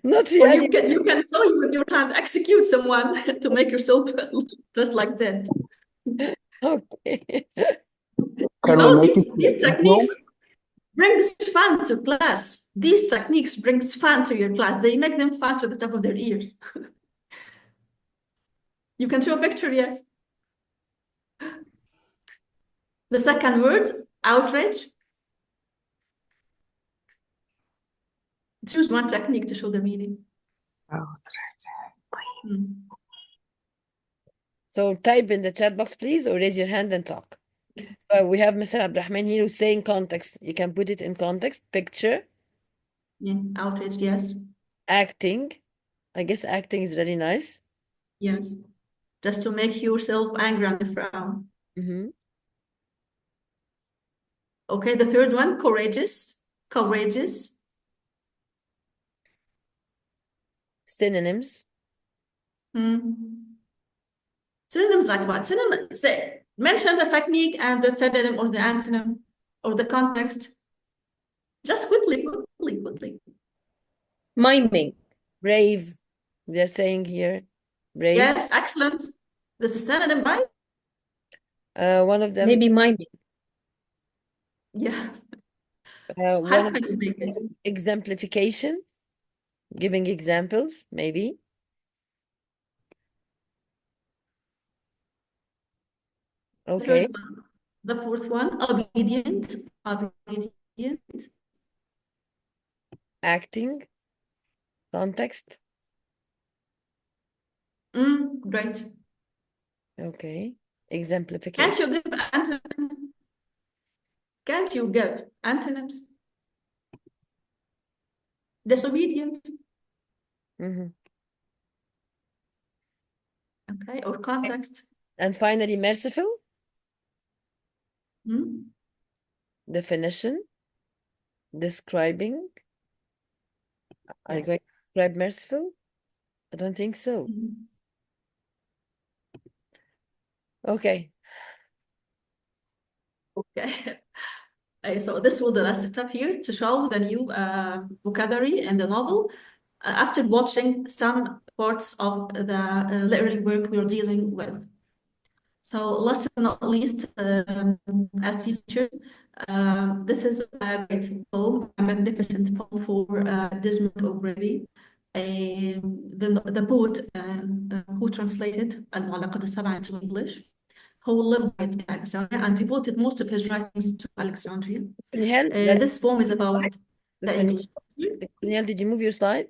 Not Or really. you can show you with your hand, execute someone to make yourself just like that. Okay. You know, these techniques brings fun to class. These techniques brings fun to your class. They make them fun to the top of their ears. You can show a picture, yes. The second word, outrage. Choose one technique to show the meaning. So type in the chat box, please, or raise your hand and talk. So we have Mr. Abdurrahman here who's saying context. You can put it in context. Picture. Yeah, outrage, yes. Acting. I guess acting is really nice. Yes. Just to make yourself angry and frown. Okay, the third one, courageous. Courageous. Synonyms. Synonyms like what? Synonyms, say, mention the technique and the synonym or the antonym or the context. Just quickly. Miming. Brave. They're saying here. Brave. Yes, excellent. This is synonym, right? One of them. Maybe miming. Yes. One How can you make it? Exemplification. Giving examples, maybe. Okay. The fourth one, obedient. Acting. Context. Great. Okay. Exemplification. Can't you give antonyms? Disobedient. Okay, or context. And finally, merciful. Definition. Describing. Are you going to describe merciful? I don't think so. Okay. Okay. So this was the last step here to show the new vocabulary in the novel. After watching some parts of the literary work we're dealing with. So last but not least, as teachers, this is a great poem, a magnificent poem for Desmond O'Grady, the poet who translated المعلقات السبع into English, who lived in Alexandria and devoted most of his writings to Alexandria. This poem is about the English. Nehal, did you move your slide?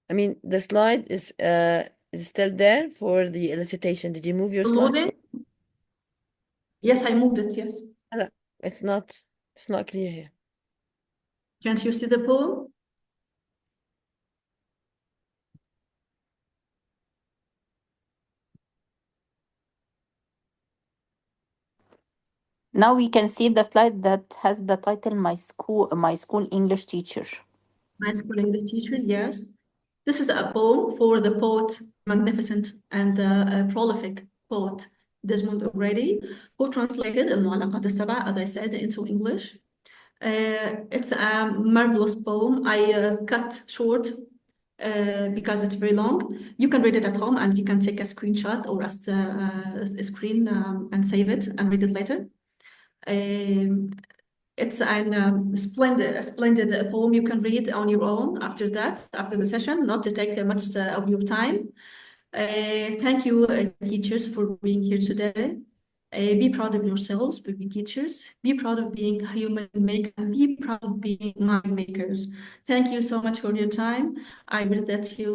I mean, the slide is still there for the elicitation. Did you move your slide? Yes, I moved it, yes. It's not clear here. Can't you see the poem? Now we can see the slide that has the title My School English Teacher. My School English Teacher, yes. This is a poem for the poet, magnificent and prolific poet Desmond O'Grady, who translated المعلقات السبع, as I said, into English. It's a marvelous poem. I cut short because it's very long. You can read it at home and you can take a screenshot or a screen and save it and read it later. It's a splendid poem you can read on your own after the session, not to take much of your time. Thank you, teachers, for being here today. Be proud of yourselves for being teachers. Be proud of being human makers, and be proud of being mind makers. Thank you so much for your time. I wish that you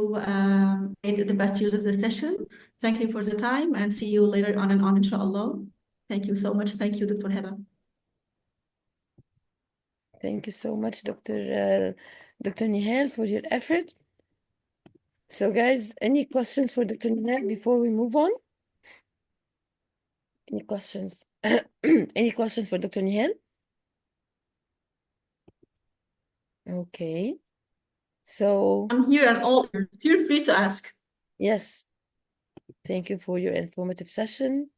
made the best use of the session. Thank you for the time, and see you later on and on, inshallah. Thank you so much. Thank you, Dr. Heba. Thank you so much, Dr. Nehal, for your effort. So, guys, any questions for Dr. Nehal before we move on? Any questions? Any questions for Dr. Nehal? Okay. So, I'm here and all ears. Feel free to ask. yes. Thank you for your informative session.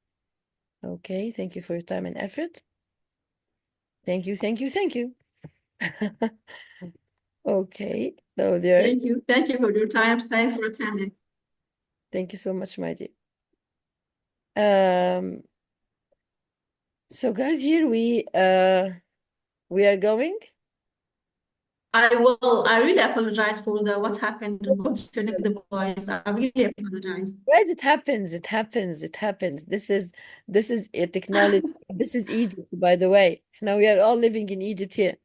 Okay. Thank you for your time and effort. Thank you, thank you, thank you. Okay. So there. Thank you. Thank you for your time. Thanks for attending. Thank you so much, my dear. So guys, here we are going. I really apologize for what happened concerning the voice. I really apologize. Guys, it happens. This is a technology. This is Egypt, by the way. Now we are all living in Egypt here.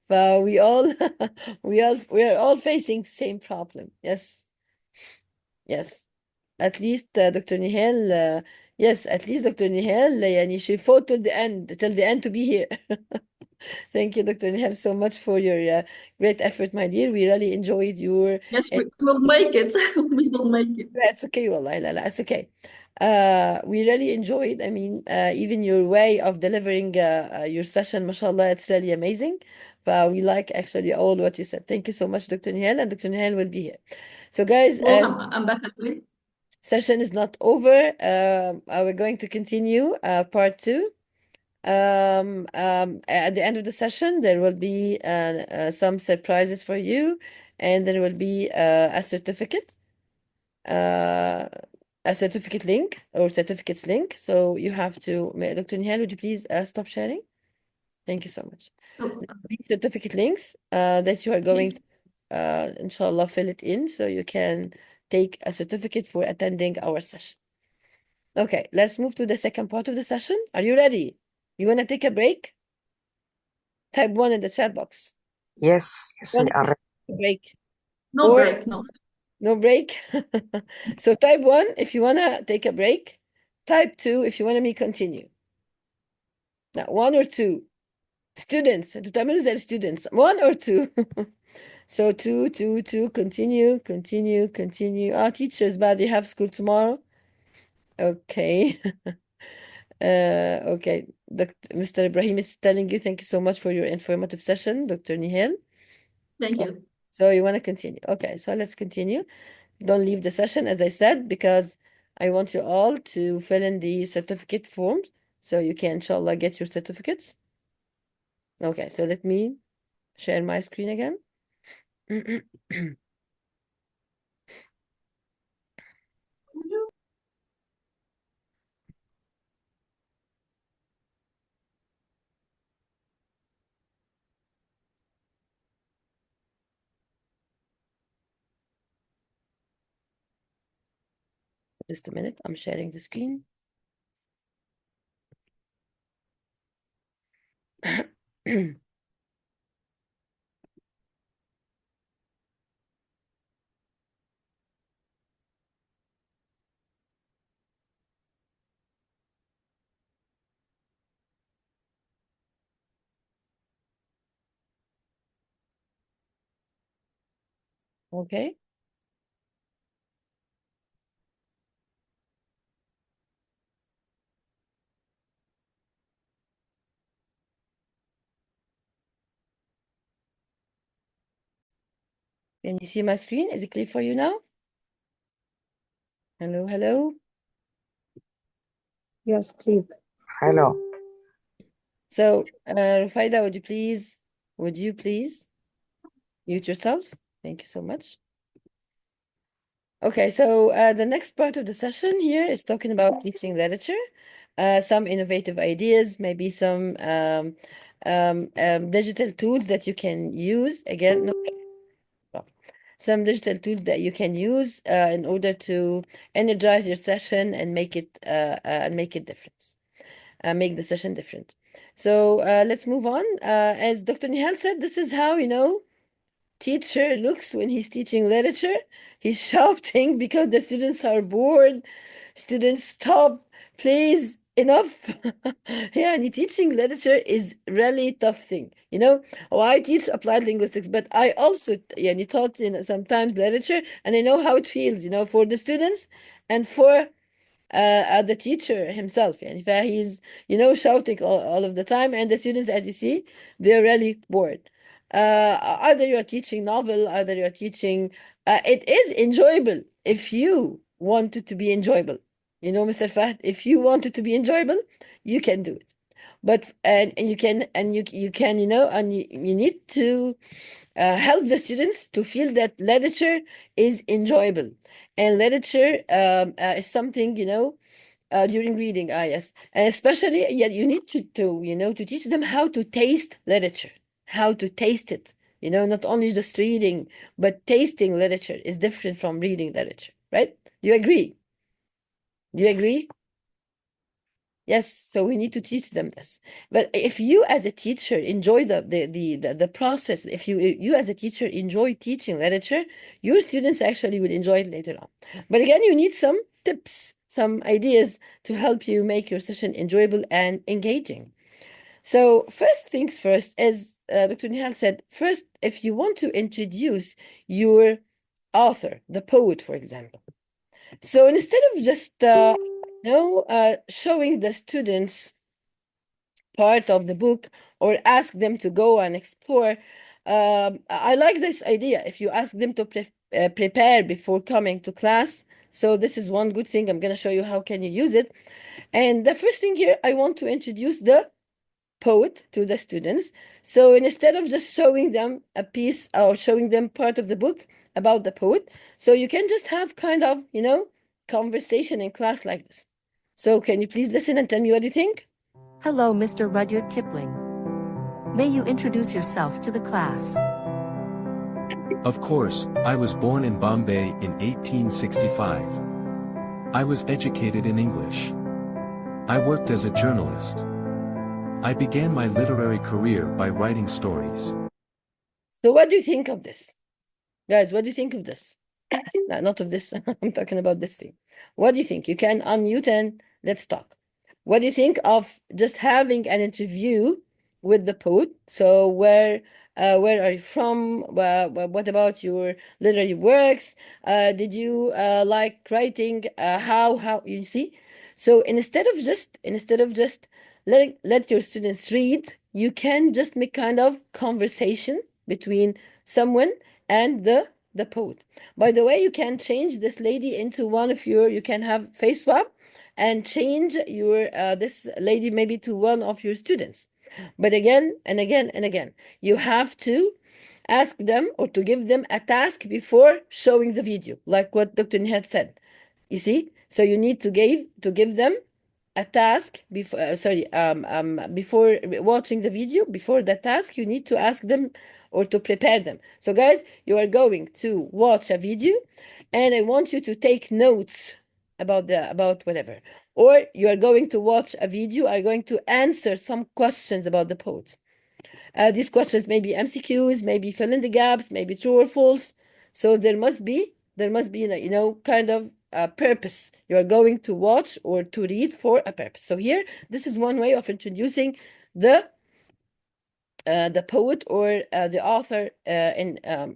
But we all we are all facing the same problem. Yes. Yes. At least Dr. Nihal, yes, at least Dr. Nihal, يعني she fought till the end to be here. Thank you, Dr. Nihal, so much for your great effort, my dear. We really enjoyed your. Yes, we will make it. We will make it. It's okay, والله, لا, لا, it's okay. We really enjoyed, I mean, even your way of delivering your session, mashallah, it's really amazing. But we like actually all what you said. Thank you so much, Dr. Nihal, and Dr. Nihal will be here. So, guys, Well, I'm back at it. session is not over. We're going to continue part 2. At the end of the session, there will be some surprises for you, and there will be a certificate link or certificates link. So you have to, Dr. Nihal, would you please stop sharing? Thank you so much. Certificate links that you are going to, inshallah, fill it in so you can take a certificate for attending our session. Okay, let's move to the second part of the session. Are you ready? You want to take a break? Type 1 in the chat box. Yes, we are ready. Break. No break, no. No break. So type 1 if you want to take a break. Type 2 if you want me continue. Now, 1 or 2. Students, تعملوا زي students. 1 or 2. So 2, continue. Teachers, but they have school tomorrow. Okay. Okay. Mr. Ibrahim is telling you, thank you so much for your informative session, Dr. Nihal. Thank you. So you want to continue. Okay, so let's continue. Don't leave the session, as I said, because I want you all to fill in the certificate forms so you can, inshallah, get your certificates. Okay, so let me share my screen again. Just a minute, I'm sharing the screen. Okay. Can you see my screen? Is it clear for you now? Hello, hello. Yes, please. Hello. So, Rufaida, would you please mute yourself? Thank you so much. Okay, so the next part of the session here is talking about teaching literature, some innovative ideas, maybe some digital tools that you can use. Again, some digital tools that you can use in order to energize your session and make it different, make the session different. So let's move on. As Dr. Nehal said, this is how, teacher looks when he's teaching literature. He's shouting because the students are bored. Students, stop, please, enough. Yeah, and teaching literature is really tough thing. I teach applied linguistics, but I also taught sometimes literature, and I know how it feels, for the students and for the teacher himself. And he's, shouting all of the time, and the students, as you see, they're really bored. Either you're teaching novel, either you're teaching, it is enjoyable if you want it to be enjoyable. Mr. Fahd, if you want it to be enjoyable, you can do it. But and you can and you can and you need to help the students to feel that literature is enjoyable, and literature is something during reading. Yes, and especially you need to teach them how to taste literature, how to taste it. Not only just reading, but tasting literature is different from reading literature, right? Do you agree? Do you agree? Yes, so we need to teach them this. But if you as a teacher enjoy the process, if you as a teacher enjoy teaching literature, your students actually will enjoy it later on. But again, you need some tips, some ideas to help you make your session enjoyable and engaging. So first things first, as Dr. Nehal said, first, if you want to introduce your author, the poet, for example. So instead of just showing the students part of the book or ask them to go and explore, I like this idea. If you ask them to prepare before coming to class, so this is one good thing. I'm going to show you how can you use it. And the first thing here, I want to introduce the poet to the students. So instead of just showing them a piece or showing them part of the book about the poet, so you can just have kind of, conversation in class like this. So can you please listen and tell me what you think? Hello, Mr. Rudyard Kipling. May you introduce yourself to the class? Of course, I was born in Bombay in 1865. I was educated in English. I worked as a journalist. I began my literary career by writing stories. So what do you think of this? Guys, what do you think of this? No, not of this. I'm talking about this thing. What do you think? You can unmute and let's talk. What do you think of just having an interview with the poet? So where are you from? What about your literary works? Did you like writing? How you see? So instead of just let your students read, you can just make kind of conversation between someone and the poet. By the way, you can change this lady into one of you can have face swap and change your this lady maybe to one of your students. But again and again and again, you have to ask them or to give them a task before showing the video, like what Dr. Nehal said. You see? So you need to give them a task before before watching the video. Before the task, you need to ask them or to prepare them. So guys, you are going to watch a video and I want you to take notes about whatever, or you are going to watch a video, are going to answer some questions about the poet. These questions may be MCQs, maybe fill in the gaps, maybe true or false. So there must be kind of a purpose. You are going to watch or to read for a purpose. So here, this is one way of introducing the poet or the author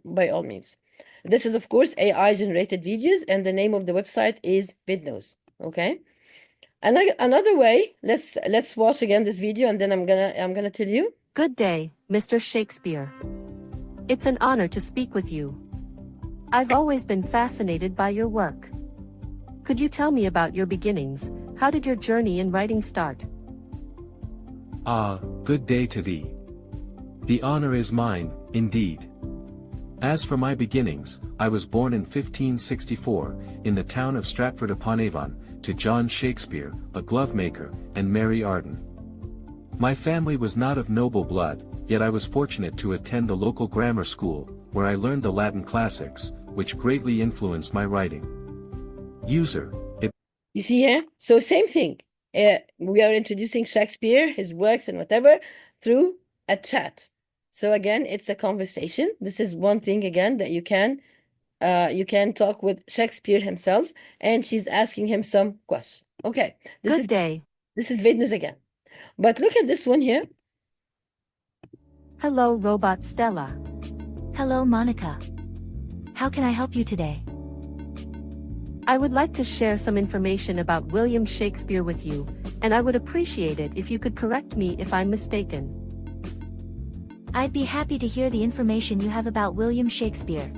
by all means. This is, of course, AI generated videos, and the name of the website is Vidnose. Okay. And another way, let's watch again this video, and then I'm gonna tell you. Good day, Mr. Shakespeare. It's an honor to speak with you. I've always been fascinated by your work. Could you tell me about your beginnings? How did your journey in writing start? Good day to thee. The honor is mine, indeed. As for my beginnings, I was born in 1564, in the town of Stratford-upon-Avon, to John Shakespeare, a glovemaker, and Mary Arden. My family was not of noble blood, yet I was fortunate to attend the local grammar school, where I learned the Latin classics, which greatly influenced my writing. You see here? So same thing. We are introducing Shakespeare, his works and whatever, through a chat. So again, it's a conversation. This is one thing again that you can talk with Shakespeare himself, and she's asking him some questions. Okay. Good day. This is Ved News again. But look at this one here. Hello, Robot Stella. Hello, Monica. How can I help you today? I would like to share some information about William Shakespeare with you, and I would appreciate it if you could correct me if I'm mistaken. I'd be happy to hear the information you have about William Shakespeare.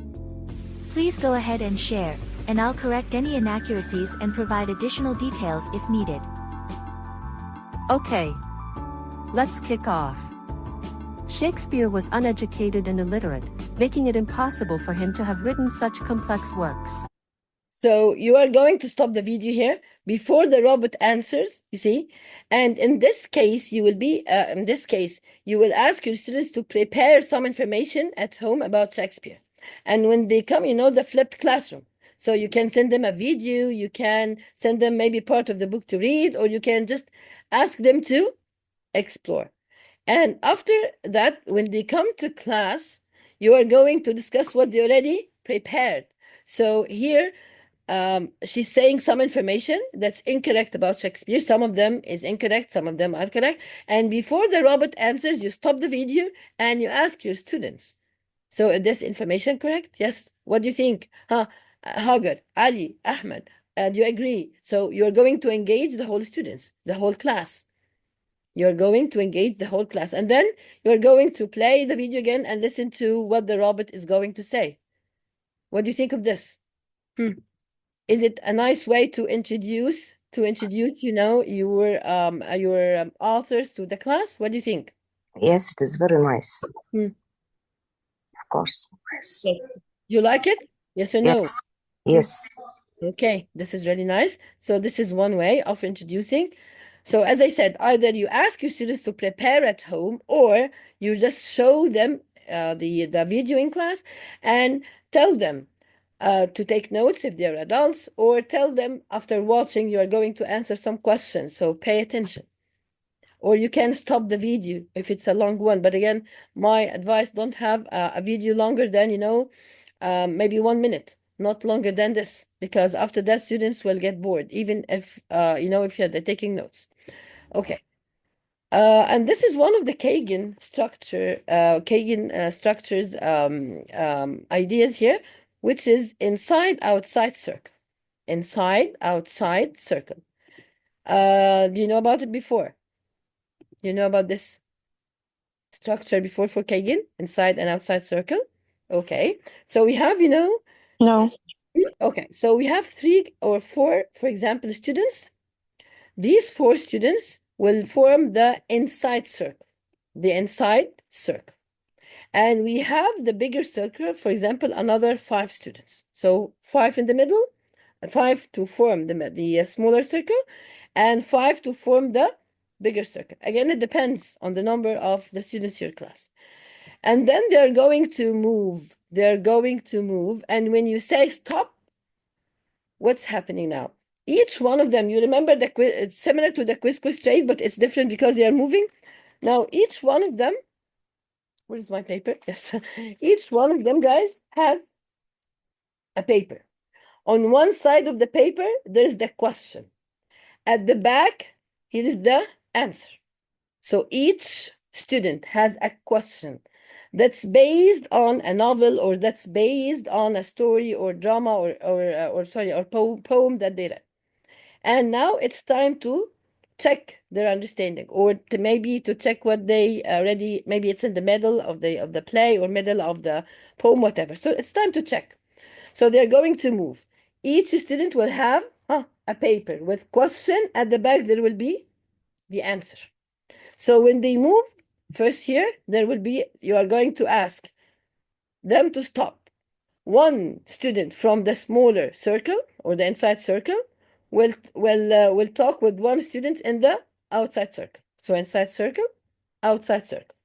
Please go ahead and share, and I'll correct any inaccuracies and provide additional details if needed. Okay. Let's kick off. Shakespeare was uneducated and illiterate, making it impossible for him to have written such complex works. So you are going to stop the video here before the robot answers, you see? And in this case, you will ask your students to prepare some information at home about Shakespeare. And when they come, the flipped classroom. So you can send them a video, you can send them maybe part of the book to read, or you can just ask them to explore. And after that, when they come to class, you are going to discuss what they already prepared. So here, she's saying some information that's incorrect about Shakespeare. Some of them is incorrect, some of them are correct. And before the robot answers, you stop the video and you ask your students. So is this information correct? Yes. What do you think? Hagar, Ali, Ahmed, do you agree? So you're going to engage the whole students, the whole class. You're going to engage the whole class. And then you're going to play the video again and listen to what the robot is going to say. What do you think of this? Is it a nice way to introduce your authors to the class? What do you think? Yes, it is very nice. Of course. Yes. You like it? Yes or no? Yes. Okay, this is really nice. So this is one way of introducing. So as I said, either you ask your students to prepare at home, or you just show them the video in class and tell them to take notes if they're adults, or tell them after watching you are going to answer some questions, so pay attention. Or you can stop the video if it's a long one. But again, my advice, don't have a video longer than, maybe 1 minute, not longer than this, because after that students will get bored, even if, if they're taking notes. Okay. And this is one of the Kagan structures ideas here, which is inside-outside circle. Inside-outside circle. Do you know about it before? Do you know about this structure before for Kagan? Inside and outside circle? Okay. So we have, No. Okay. So we have 3 or 4, for example, students. These 4 students will form the inside circle. The inside circle. And we have the bigger circle, for example, another 5 students. So 5 in the middle, 5 to form the smaller circle, and 5 to form the bigger circle. Again, it depends on the number of the students in your class. And then they're going to move. They're going to move. And when you say stop, what's happening now? Each one of them, you remember the quiz, it's similar to the quiz trade, but it's different because they are moving. Now, each one of them, where is my paper? Yes. Each one of them, guys, has a paper. On one side of the paper, there's the question. At the back, here is the answer. So each student has a question that's based on a novel, or that's based on a story or drama or poem that they read. And now it's time to check their understanding, or to check what they already, maybe it's in the middle of the play or middle of the poem, whatever. So it's time to check. So they're going to move. Each student will have a paper with question. At the back, there will be the answer. So when they move, first here, you are going to ask them to stop. One student from the smaller circle or the inside circle will talk with one student in the outside circle. So inside circle, outside circle.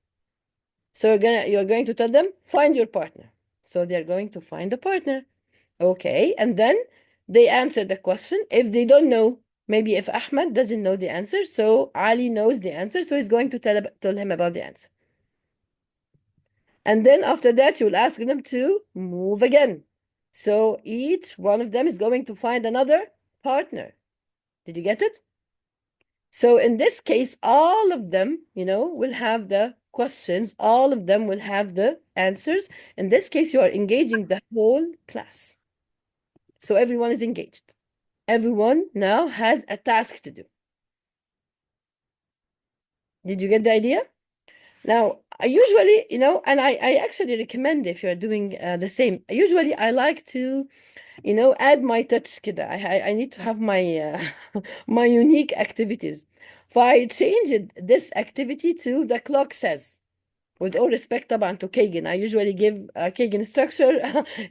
So you're going to tell them, find your partner. So they're going to find a partner. Okay, and then they answer the question. If they don't know, maybe if Ahmed doesn't know the answer, so Ali knows the answer, so he's going to tell him about the answer. And then after that, you'll ask them to move again. So each one of them is going to find another partner. Did you get it? So in this case, all of them, will have the questions. All of them will have the answers. In this case, you are engaging the whole class. So everyone is engaged. Everyone now has a task to do. Did you get the idea? Now, I usually, and I actually recommend if you're doing the same. Usually, I like to, add my touch كده. I need to have my my unique activities. So I changed this activity to the clock says. With all respect طبعا to Kagan. I usually give Kagan structure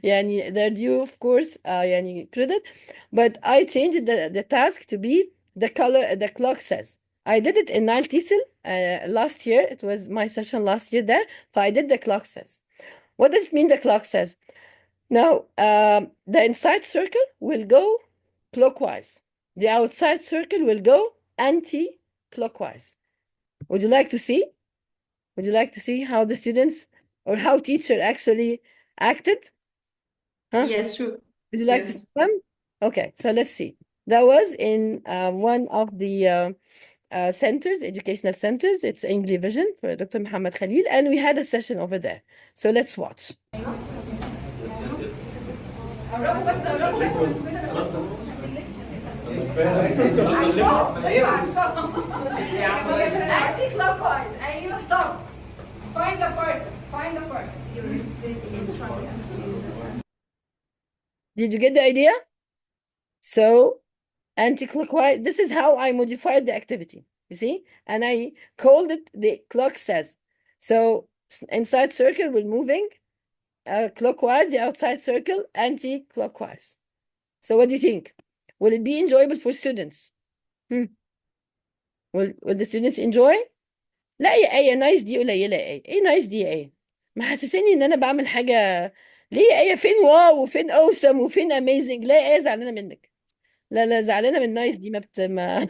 يعني they're due of course يعني credit, but I changed the task to be the clock says. I did it in Nile last year. It was my session last year there. So I did the clock says. What does it mean the clock says? Now, the inside circle will go clockwise. The outside circle will go anti-clockwise. Would you like to see? Would you like to see how the students or how teacher actually acted? Huh? Yes, sure. Would you like to see them? Okay, so let's see. That was in one of the centers, educational centers. It's English Vision for Dr. Muhammad Khalil, and we had a session over there. So let's watch. Anti-clockwise. أيوة stop. Find the partner. Find the partner. Did you get the idea? So anti-clockwise. This is how I modified the activity. You see, and I called it the clock says. So inside circle we're moving clockwise. The outside circle anti-clockwise. So what do you think? Will it be enjoyable for students? Will the students enjoy? لا يا ايه نايس دي قليله ايه نايس دي ايه محسسني ان انا بعمل حاجه ليه ايه فين واو وفين اوسم وفين اميزنج لا ايه زعلانه منك لا زعلانه من نايس دي ما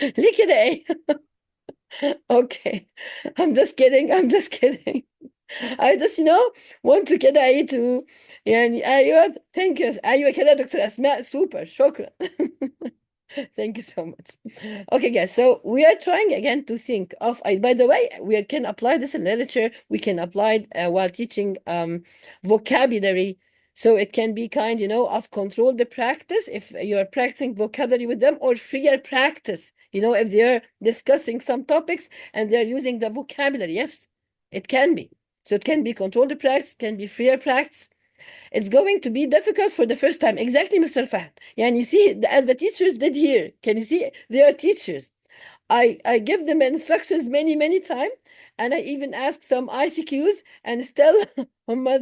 ليه كده ايه okay I'm just kidding I just want to كده ايه to يعني ايوه thank you ايوه كده يا دكتور اسماء سوبر شكرا Thank you so much. Okay, guys, so we are trying again to think of, by the way, we can apply this in literature. We can apply it while teaching vocabulary. So it can be kind, of control the practice if you're practicing vocabulary with them, or freer practice, if they're discussing some topics and they're using the vocabulary. Yes, it can be. So it can be control the practice, it can be freer practice. It's going to be difficult for the first time. Exactly, Mr. Fahd. And you see, as the teachers did here, can you see? They are teachers. I give them instructions many times, and I even ask some ICQs, and still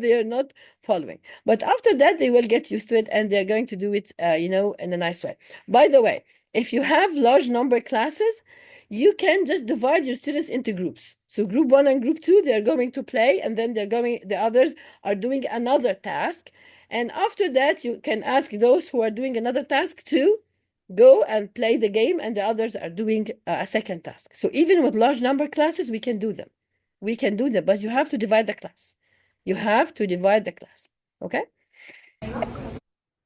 they are not following. But after that, they will get used to it, and they're going to do it, in a nice way. By the way, if you have large number classes, you can just divide your students into groups. So group 1 and group 2, they're going to play, and then the others are doing another task. And after that, you can ask those who are doing another task to go and play the game, and the others are doing a second task. So even with large number classes, we can do them. But you have to divide the class. You have to divide the class, okay?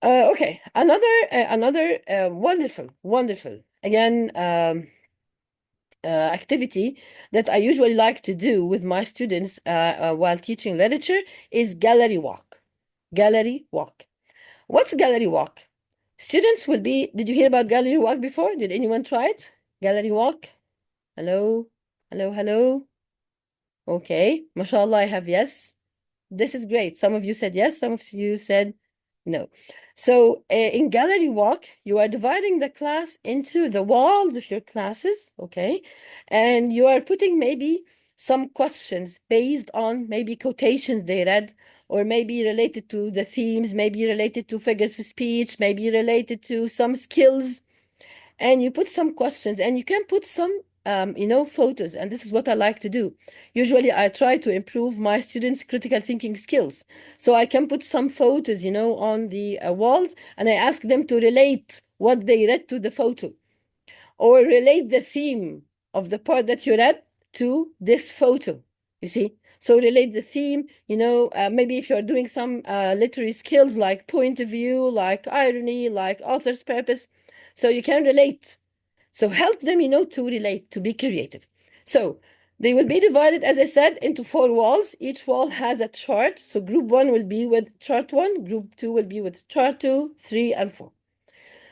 Okay, another wonderful, again, activity that I usually like to do with my students while teaching literature is gallery walk. Gallery walk. What's gallery walk? Students will be, did you hear about gallery walk before? Did anyone try it? Gallery walk? Hello? Okay, mashallah, I have yes. This is great. Some of you said yes, some of you said No. So in gallery walk, you are dividing the class into the walls of your classes, okay? And you are putting maybe some questions based on maybe quotations they read, or maybe related to the themes, maybe related to figures of speech, maybe related to some skills. And you put some questions, and you can put some photos, and this is what I like to do. Usually I try to improve my students' critical thinking skills. So I can put some photos, on the walls, and I ask them to relate what they read to the photo, or relate the theme of the part that you read to this photo, you see? So relate the theme, maybe if you're doing some literary skills like point of view, like irony, like author's purpose, so you can relate. So help them, to relate, to be creative. So they will be divided, as I said, into 4 walls. Each wall has a chart. So group 1 will be with chart 1, group 2 will be with chart 2, 3, and 4.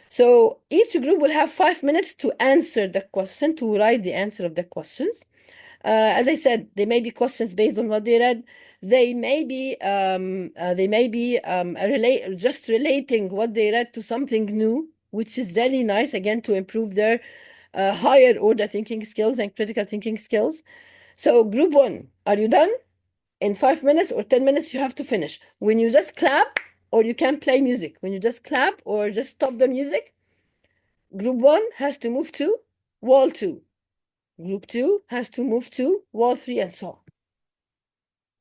So each group will have 5 minutes to answer the question, to write the answer of the questions. As I said, they may be questions based on what they read. They may be just relating what they read to something new, which is really nice, again, to improve their higher order thinking skills and critical thinking skills. So group 1, are you done? In 5 minutes or 10 minutes, you have to finish. When you just clap, or you can play music. When you just clap or just stop the music, group 1 has to move to wall 2. Group 2 has to move to wall 3, and so on.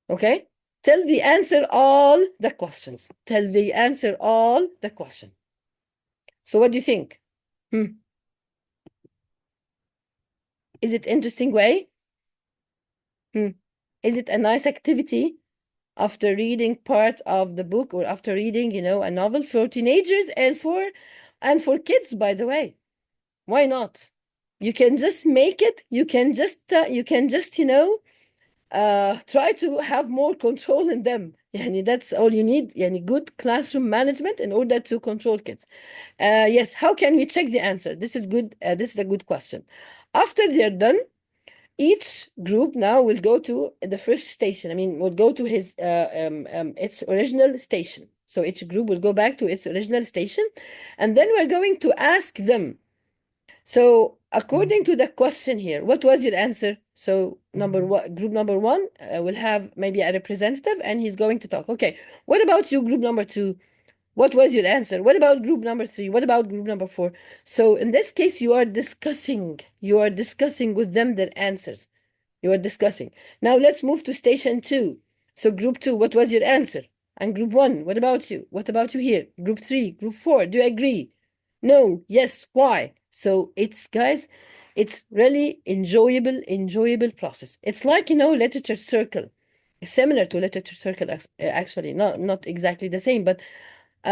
Okay? Till they answer all the questions. Till they answer all the questions. So what do you think? Is it interesting way? Is it a nice activity after reading part of the book, or after reading, a novel for teenagers and for kids, by the way? Why not? You can just make it. You can just try to have more control in them. Yani that's all you need. Yani good classroom management in order to control kids. Yes, how can we check the answer? This is good. This is a good question. After they're done, each group now will go to the first station. I mean, will go to its original station. So each group will go back to its original station, and then we're going to ask them. So according to the question here, what was your answer? So group number 1 will have maybe a representative, and he's going to talk. Okay, what about you, group number 2? What was your answer? What about group number 3? What about group number 4? So in this case, you are discussing with them their answers. You are discussing. Now let's move to station 2. So group 2, what was your answer? And group 1, what about you? What about you here? Group 3, group 4, do you agree? No, yes, why? So guys, it's really enjoyable process. It's like, literature circle. Similar to literature circle, actually, not exactly the same, but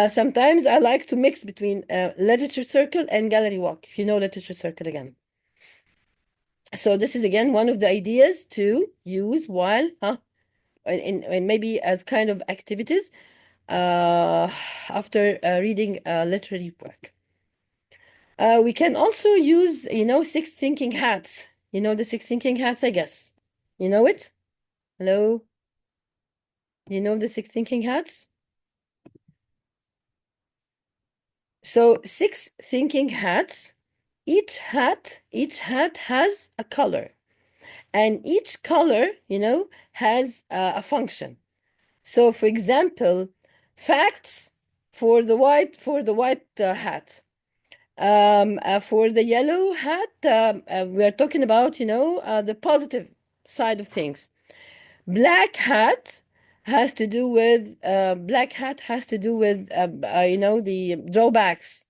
sometimes I like to mix between literature circle and gallery walk, if you know literature circle again. So this is, again, one of the ideas to use while, in maybe as kind of activities after reading literary work. We can also use, 6 thinking hats. You know the 6 thinking hats, I guess. You know it? Hello? Do you know the 6 thinking hats? So 6 thinking hats. Each hat has a color. And each color, has a function. So, for example, facts for the white hat. For the yellow hat, we are talking about, the positive side of things. Black hat has to do with the drawbacks.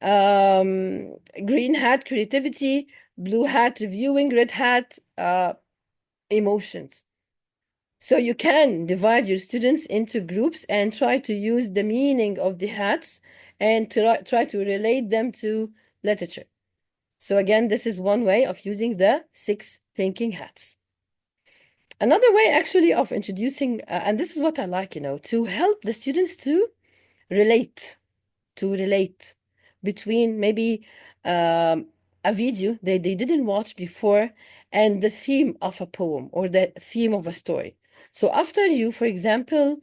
Green hat, creativity. Blue hat, reviewing. Red hat, emotions. So you can divide your students into groups and try to use the meaning of the hats and try to relate them to literature. So again, this is one way of using the 6 thinking hats. Another way, actually, of introducing, and this is what I like, to help the students to relate between maybe a video they didn't watch before and the theme of a poem or the theme of a story. So after you, for example,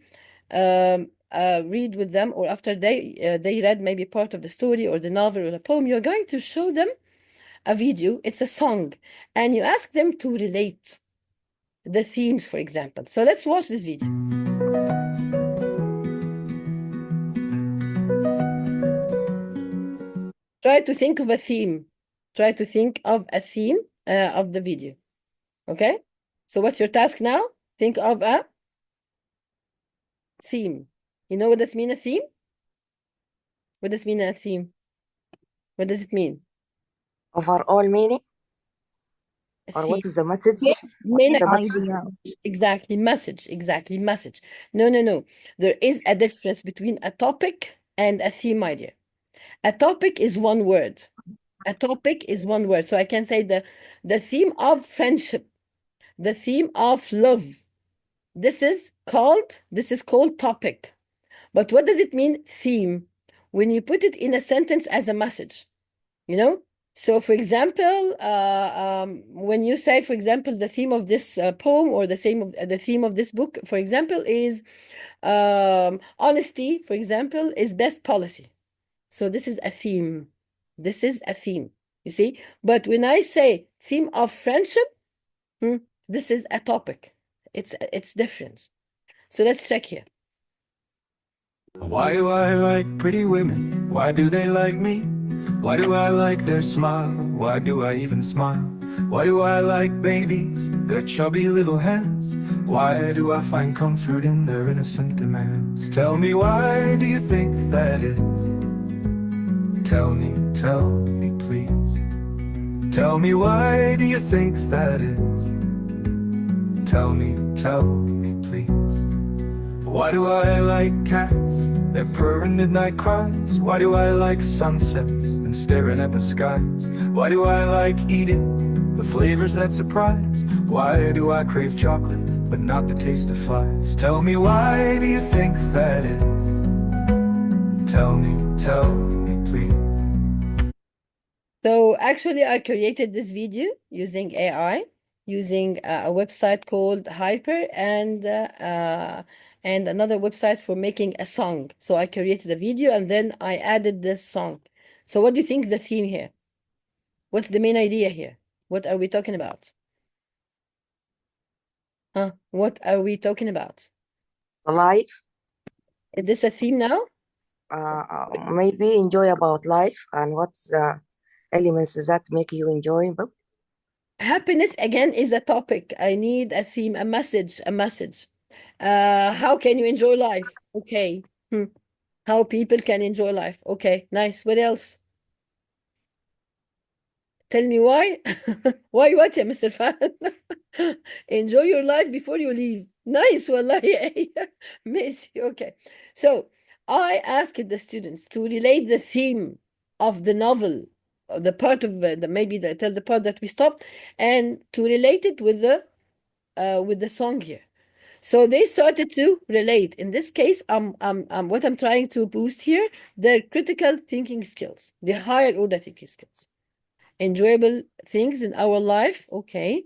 read with them, or after they read maybe part of the story or the novel or the poem, you're going to show them a video. It's a song, and you ask them to relate the themes, for example. So let's watch this video. Try to think of a theme. Try to think of a theme of the video. Okay? So what's your task now? Think of a theme. You know what does mean, a theme? What does mean, a theme? What does it mean? Overall meaning? Or Theme. what is the message? Main The idea. Exactly, message. Exactly, message. No. There is a difference between a topic and a theme idea. A topic is one word. A topic is one word. So I can say the theme of friendship, the theme of love. This is called topic. But what does it mean, theme? When you put it in a sentence as a message, you know? So, for example, when you say, for example, the theme of this poem, or the theme of this book, for example, is honesty, for example, is best policy. So this is a theme. This is a theme, you see? But when I say theme of friendship, this is a topic. It's different. So let's check here. Why do I like pretty women? Why do they like me? Why do I like their smile? Why do I even smile? Why do I like babies, their chubby little hands? Why do I find comfort in their innocent demands? Tell me, why do you think that is? Tell me please. Tell me, why do you think that is? Tell me please. Why do I like cats, their purring midnight cries? Why do I like sunsets and staring at the skies? Why do I like eating the flavors that surprise? Why do I crave chocolate but not the taste of flies? Tell me, why do you think that is? Tell me please. So actually I created this video using AI, using a website called Hyper, and another website for making a song. So I created a video and then I added this song. So what do you think the theme here? What's the main idea here? What are we talking about? What are we talking about? Life. Is this a theme now? Maybe enjoy about life, and what's the elements that make you enjoyable? Happiness, again, is a topic. I need a theme, a message. How can you enjoy life? Okay. How people can enjoy life. Okay, nice. What else? Tell me why. Why what, ya Mr. Fan? Enjoy your life before you leave. Nice, wallahi. Missy. Okay. So I asked the students to relate the theme of the novel, the part of the part that we stopped, and to relate it with the song here. So they started to relate. In this case, what I'm trying to boost here, their critical thinking skills, the higher order thinking skills. Enjoyable things in our life. Okay.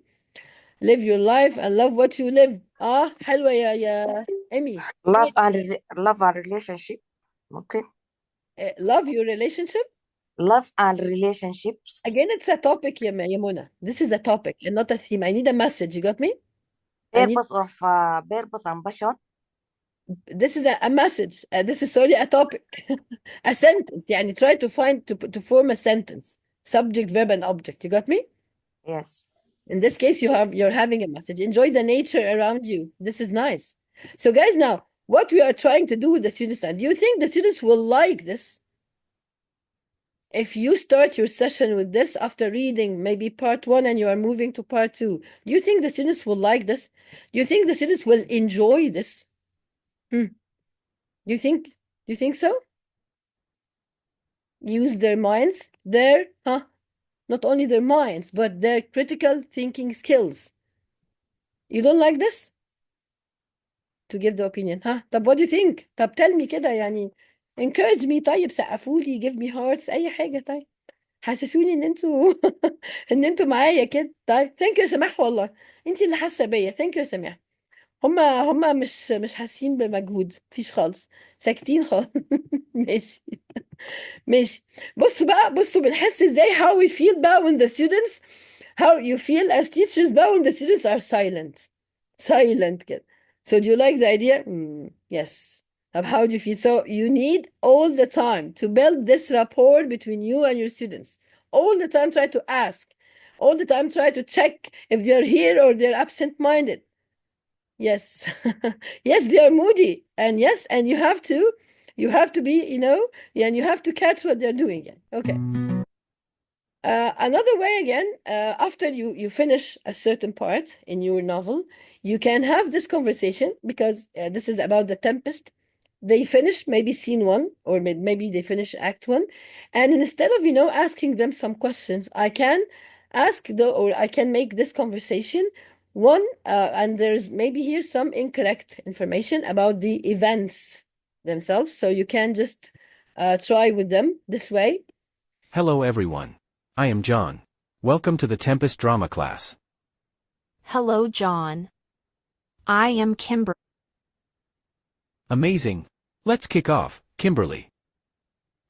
Live your life and love what you live. حلوة يا Amy. Love and relationship. Okay. Love your relationship. Love and relationships. Again, it's a topic, ya Mona. This is a topic and not a theme. I need a message. You got me? Purpose and passion. This is a message. This is sorry, a topic. A sentence. يعني try to find to form a sentence. Subject, verb, and object. You got me? Yes. In this case, you're having a message. Enjoy the nature around you. This is nice. So guys, now what we are trying to do with the students now, do you think the students will like this? If you start your session with this after reading maybe part 1 and you are moving to part 2, do you think the students will like this? Do you think the students will enjoy this? Do you think so? Use their minds, not only their minds, but their critical thinking skills. You don't like this? To give the opinion. طب what do you think? طب tell me كده يعني encourage me. طيب سقفولي, give me hearts, أي حاجة. طيب حسسوني ان انتوا معايا كده. طيب thank you يا سماح، والله انت اللي حاسة بيا. thank you يا سماح. هما مش حاسين بمجهود، مفيش خالص، ساكتين خالص. ماشي ماشي. بصوا بنحس ازاي how we feel بقى when the students how you feel as teachers بقى when the students are silent كده. So do you like the idea? Yes. طب how do you feel? So you need all the time to build this rapport between you and your students. All the time try to ask. All the time try to check if they're here or they're absent-minded. Yes. Yes, they are moody. And yes, and you have to be, and you have to catch what they're doing. Okay. Another way again, after you finish a certain part in your novel, you can have this conversation because this is about the Tempest. They finish maybe scene 1 or maybe they finish act 1, and instead of asking them some questions, I can make this conversation one, and there's maybe here some incorrect information about the events themselves, so you can just try with them this way. Hello everyone. I am John. Welcome to the Tempest drama class. Hello, John. I am Kimber. Amazing. Let's kick off, Kimberly.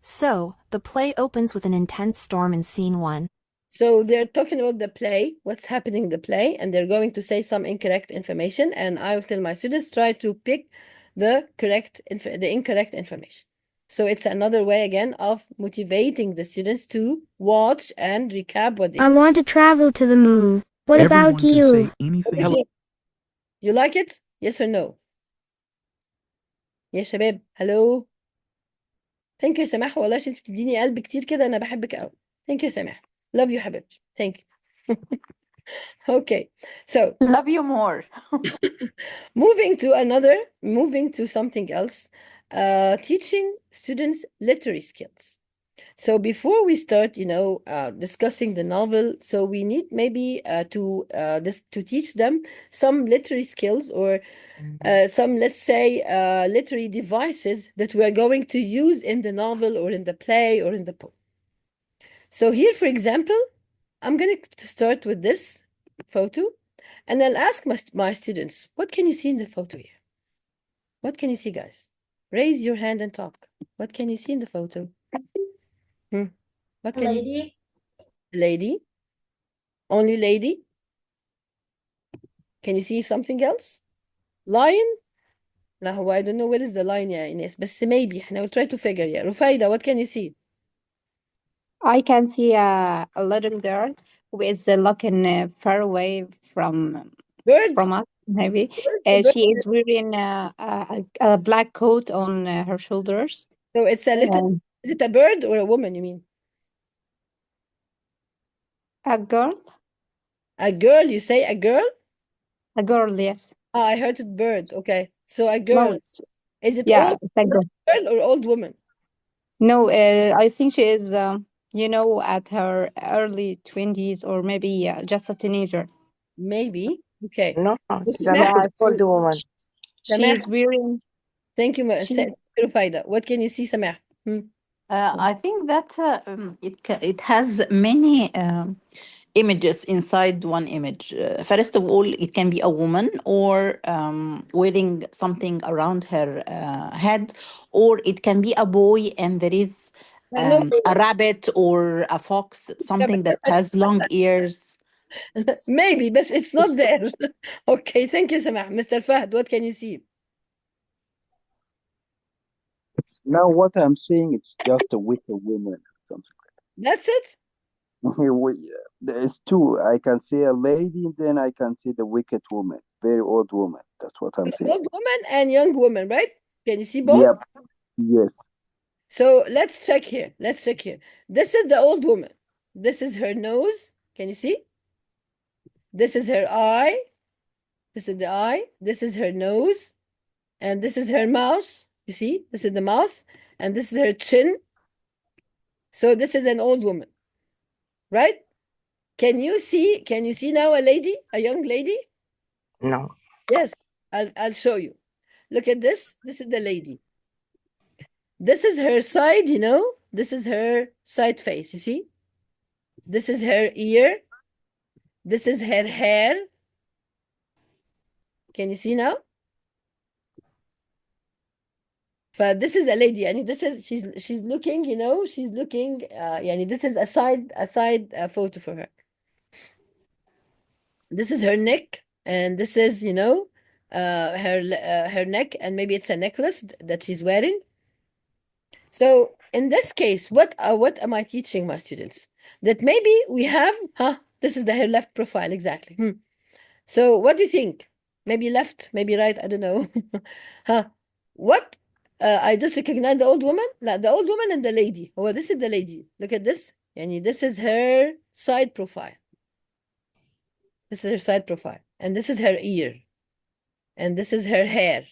So, the play opens with an intense storm in scene 1. So they're talking about the play, what's happening in the play, and they're going to say some incorrect information, and I will tell my students try to pick the incorrect information. So it's another way again of motivating the students to watch and recap what they I want to travel to the moon. What Everyone about can you? say anything. Hello. You like it? Yes or no? يا شباب hello. Thank you يا سماح، والله عشان انت بتديني قلب كتير كده، انا بحبك قوي. Thank you يا سماح. Love you حبيبتي. Thank you. Okay, so Love you more. moving to something else, teaching students literary skills. So before we start, discussing the novel, so we need maybe to teach them some literary skills or some, let's say, literary devices that we are going to use in the novel or in the play or in the poem. So here, for example, I'm going to start with this photo, and I'll ask my students, what can you see in the photo here? What can you see, guys? Raise your hand and talk. What can you see in the photo? What can Lady. Lady? Only lady? Can you see something else? Lion? لا هو I don't know where is the lion يا إناس، بس maybe احنا will try to figure. Yeah. رفايدة, what can you see? I can see a little girl who is looking far away from us, maybe. She is wearing a black coat on her shoulders. So it's a little, is it a bird or a woman, you mean? A girl? A girl, you say a girl? A girl, yes. Oh, I heard it bird. Okay. So a girl. No, is it yeah, old? it's a Is girl. it a girl or old woman? No, I think she is, at her early 20s or maybe just a teenager. Maybe. Okay. No, it's an Samah, old woman. She is wearing. Thank you, She's- Faida. What can you see, Samah? I think that it has many images inside one image. First of all, it can be a woman or wearing something around her head, or it can be a boy and there is a rabbit or a fox, something that has long ears. Maybe, but it's not there. Okay, thank you, Samah. Mr. Fahd, what can you see? Now what I'm seeing, it's just a wicked woman or something. That's it? There's two. I can see a lady, then I can see the wicked woman, very old woman. That's what I'm seeing. Old woman and young woman, right? Can you see both? Yep. Yes. So let's check here. This is the old woman. This is her nose. Can you see? This is her eye. This is the eye. This is her nose. And this is her mouth. You see? This is the mouth. And this is her chin. So this is an old woman. Right? Can you see now a lady? A young lady? No. Yes. I'll show you. Look at this. This is the lady. This is her side, This is her side face, you see? This is her ear. This is her hair. Can you see now? This is a lady, and this is she's looking, you know, she's looking. This is a side photo for her. This is her neck, and this is, you know, her neck, and maybe it's a necklace that she's wearing. So in this case, what am I teaching my students? That maybe we have, this is her left profile, exactly. So what do you think? Maybe left, maybe right, I don't know. What? I just recognize the old woman? لا, the old woman and the lady. Oh, this is the lady. Look at this. This is her side profile. This is her side profile. And this is her ear. And this is her hair.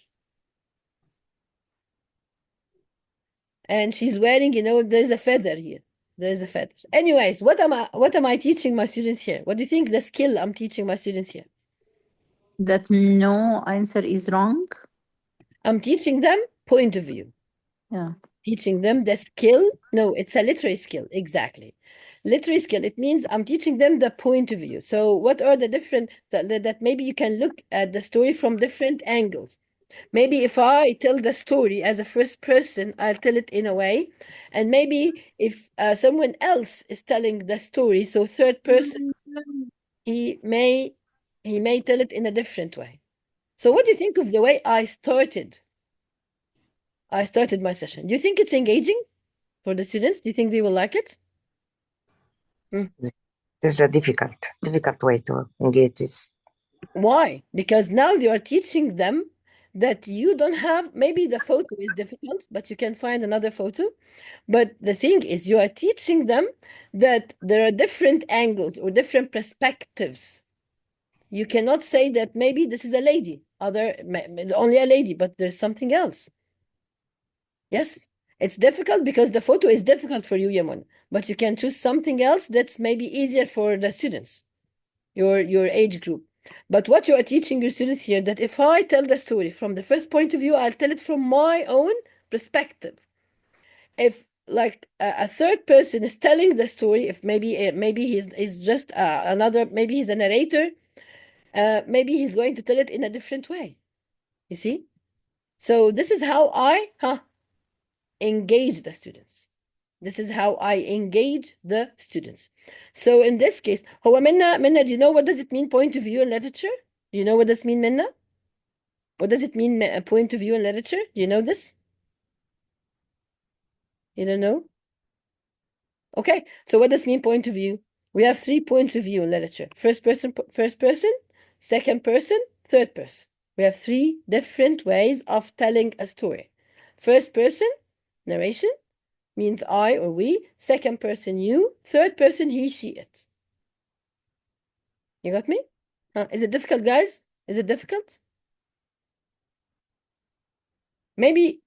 And she's wearing, you know, there's a feather here. There's a feather. Anyways, what am I teaching my students here? What do you think the skill I'm teaching my students here? That no answer is wrong. I'm teaching them point of view. Yeah. Teaching them the skill. No, it's a literary skill. Exactly. Literary skill. It means I'm teaching them the point of view. So what are the different, that maybe you can look at the story from different angles. Maybe if I tell the story as a first person, I'll tell it in a way. And maybe if someone else is telling the story, so third person, he may tell it in a different way. So what do you think of the way I started my session? Do you think it's engaging for the students? Do you think they will like it? This is a difficult way to engage this. Why? Because now you are teaching them that you don't have, maybe the photo is difficult, but you can find another photo. But the thing is, you are teaching them that there are different angles or different perspectives. You cannot say that maybe this is a lady, only a lady, but there's something else. Yes, it's difficult because the photo is difficult for you, Yaman, but you can choose something else that's maybe easier for the students, your age group. But what you are teaching your students here, that if I tell the story from the first point of view, I'll tell it from my own perspective. If like a third person is telling the story, if maybe he's just another, maybe he's a narrator, maybe he's going to tell it in a different way. You see? So this is how I engage the students. This is how I engage the students. So in this case, هو Minna, do you know what does it mean point of view in literature? Do you know what does it mean, Minna? What does it mean point of view in literature? Do you know this? You don't know? Okay, so what does it mean point of view? We have 3 points of view in literature. First person, second person, third person. We have 3 different ways of telling a story. First person, narration, means I or we. Second person, you. Third person, he, she, it. You got me? Is it difficult, guys? Is it difficult? Maybe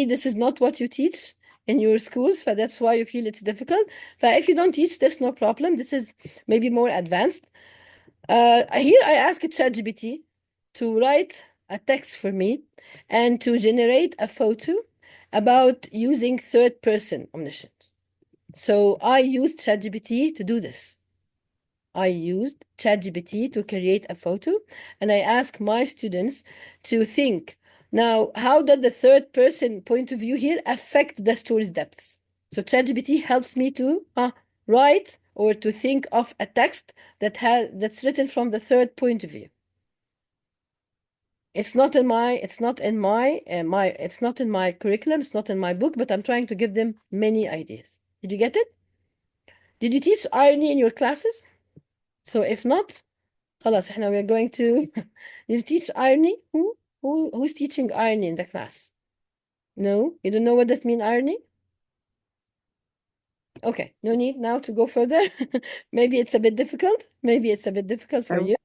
this is not what you teach in your schools, so that's why you feel it's difficult. But if you don't teach this, no problem. This is maybe more advanced. Here I ask ChatGPT to write a text for me and to generate a photo about using third person omniscient. So I used ChatGPT to do this. I used ChatGPT to create a photo, and I asked my students to think, now, how does the third person point of view here affect the story's depth? So ChatGPT helps me to write or to think of a text that's written from the third point of view. It's not in my curriculum, it's not in my book, but I'm trying to give them many ideas. Did you get it? Did you teach irony in your classes? So if not, خلاص احنا we are going to did you teach irony? Who's teaching irony in the class? No? You don't know what does mean irony? Okay, no need now to go further. Maybe it's a bit difficult. Maybe it's a bit difficult for you.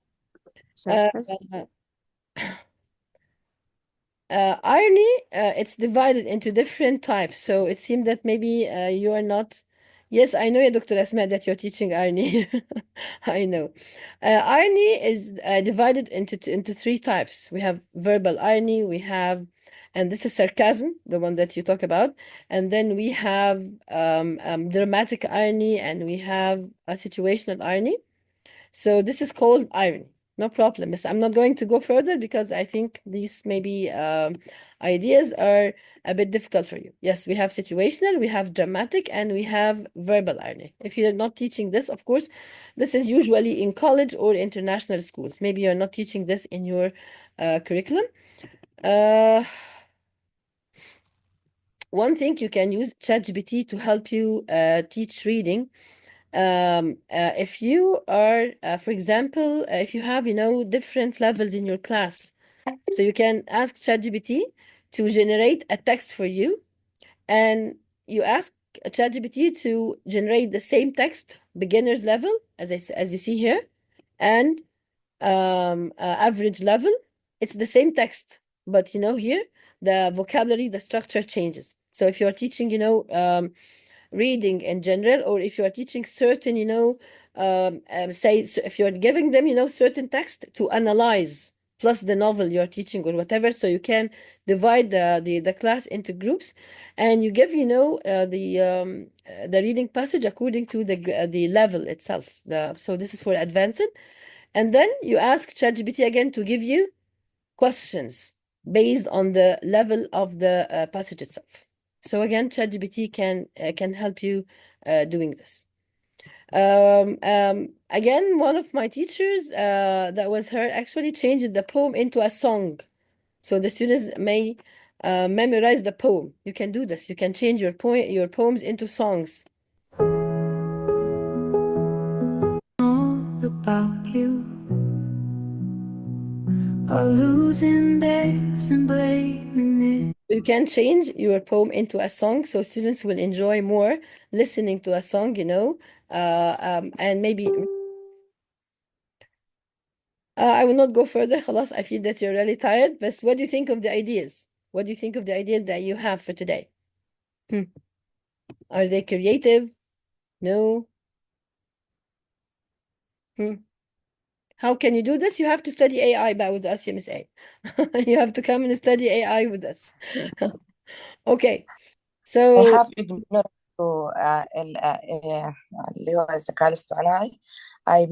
Irony, it's divided into different types. So it seems that maybe you are not. Yes, I know, Dr. Asma, that you're teaching irony. I know. Irony is divided into 3 types. We have verbal irony, and this is sarcasm, the one that you talk about. And then we have dramatic irony, and we have a situational irony. So this is called irony. No problem. Miss. I'm not going to go further because I think these maybe ideas are a bit difficult for you. Yes, we have situational, we have dramatic, and we have verbal learning. If you're not teaching this, of course, this is usually in college or international schools. Maybe you're not teaching this in your curriculum. One thing, you can use ChatGPT to help you teach reading. If you are, for example, if you have, different levels in your class, so you can ask ChatGPT to generate a text for you, and you ask ChatGPT to generate the same text, beginner's level, as you see here, and average level. It's the same text, but here the vocabulary, the structure changes. So if you're teaching, reading in general, or if you are teaching certain, say, so if you're giving them, certain text to analyze, plus the novel you're teaching or whatever, so you can divide the class into groups, and you give, the reading passage according to the level itself. So this is for advanced. And then you ask ChatGPT again to give you questions based on the level of the passage itself. So again, ChatGPT can help you doing this. Again, one of my teachers, that was her, actually changed the poem into a song. So the students may memorize the poem. You can do this. You can change your poems into songs. About you are losing theirs and blaming it. You can change your poem into a song, so students will enjoy more listening to a song, and maybe I will not go further. خلاص, I feel that you're really tired. But what do you think of the ideas? What do you think of the ideas that you have for today? Are they creative? No? How can you do this? You have to study AI with us, Miss A. You have to come and study AI with us. Okay. So I have ignored اللي هو الذكاء الاصطناعي. I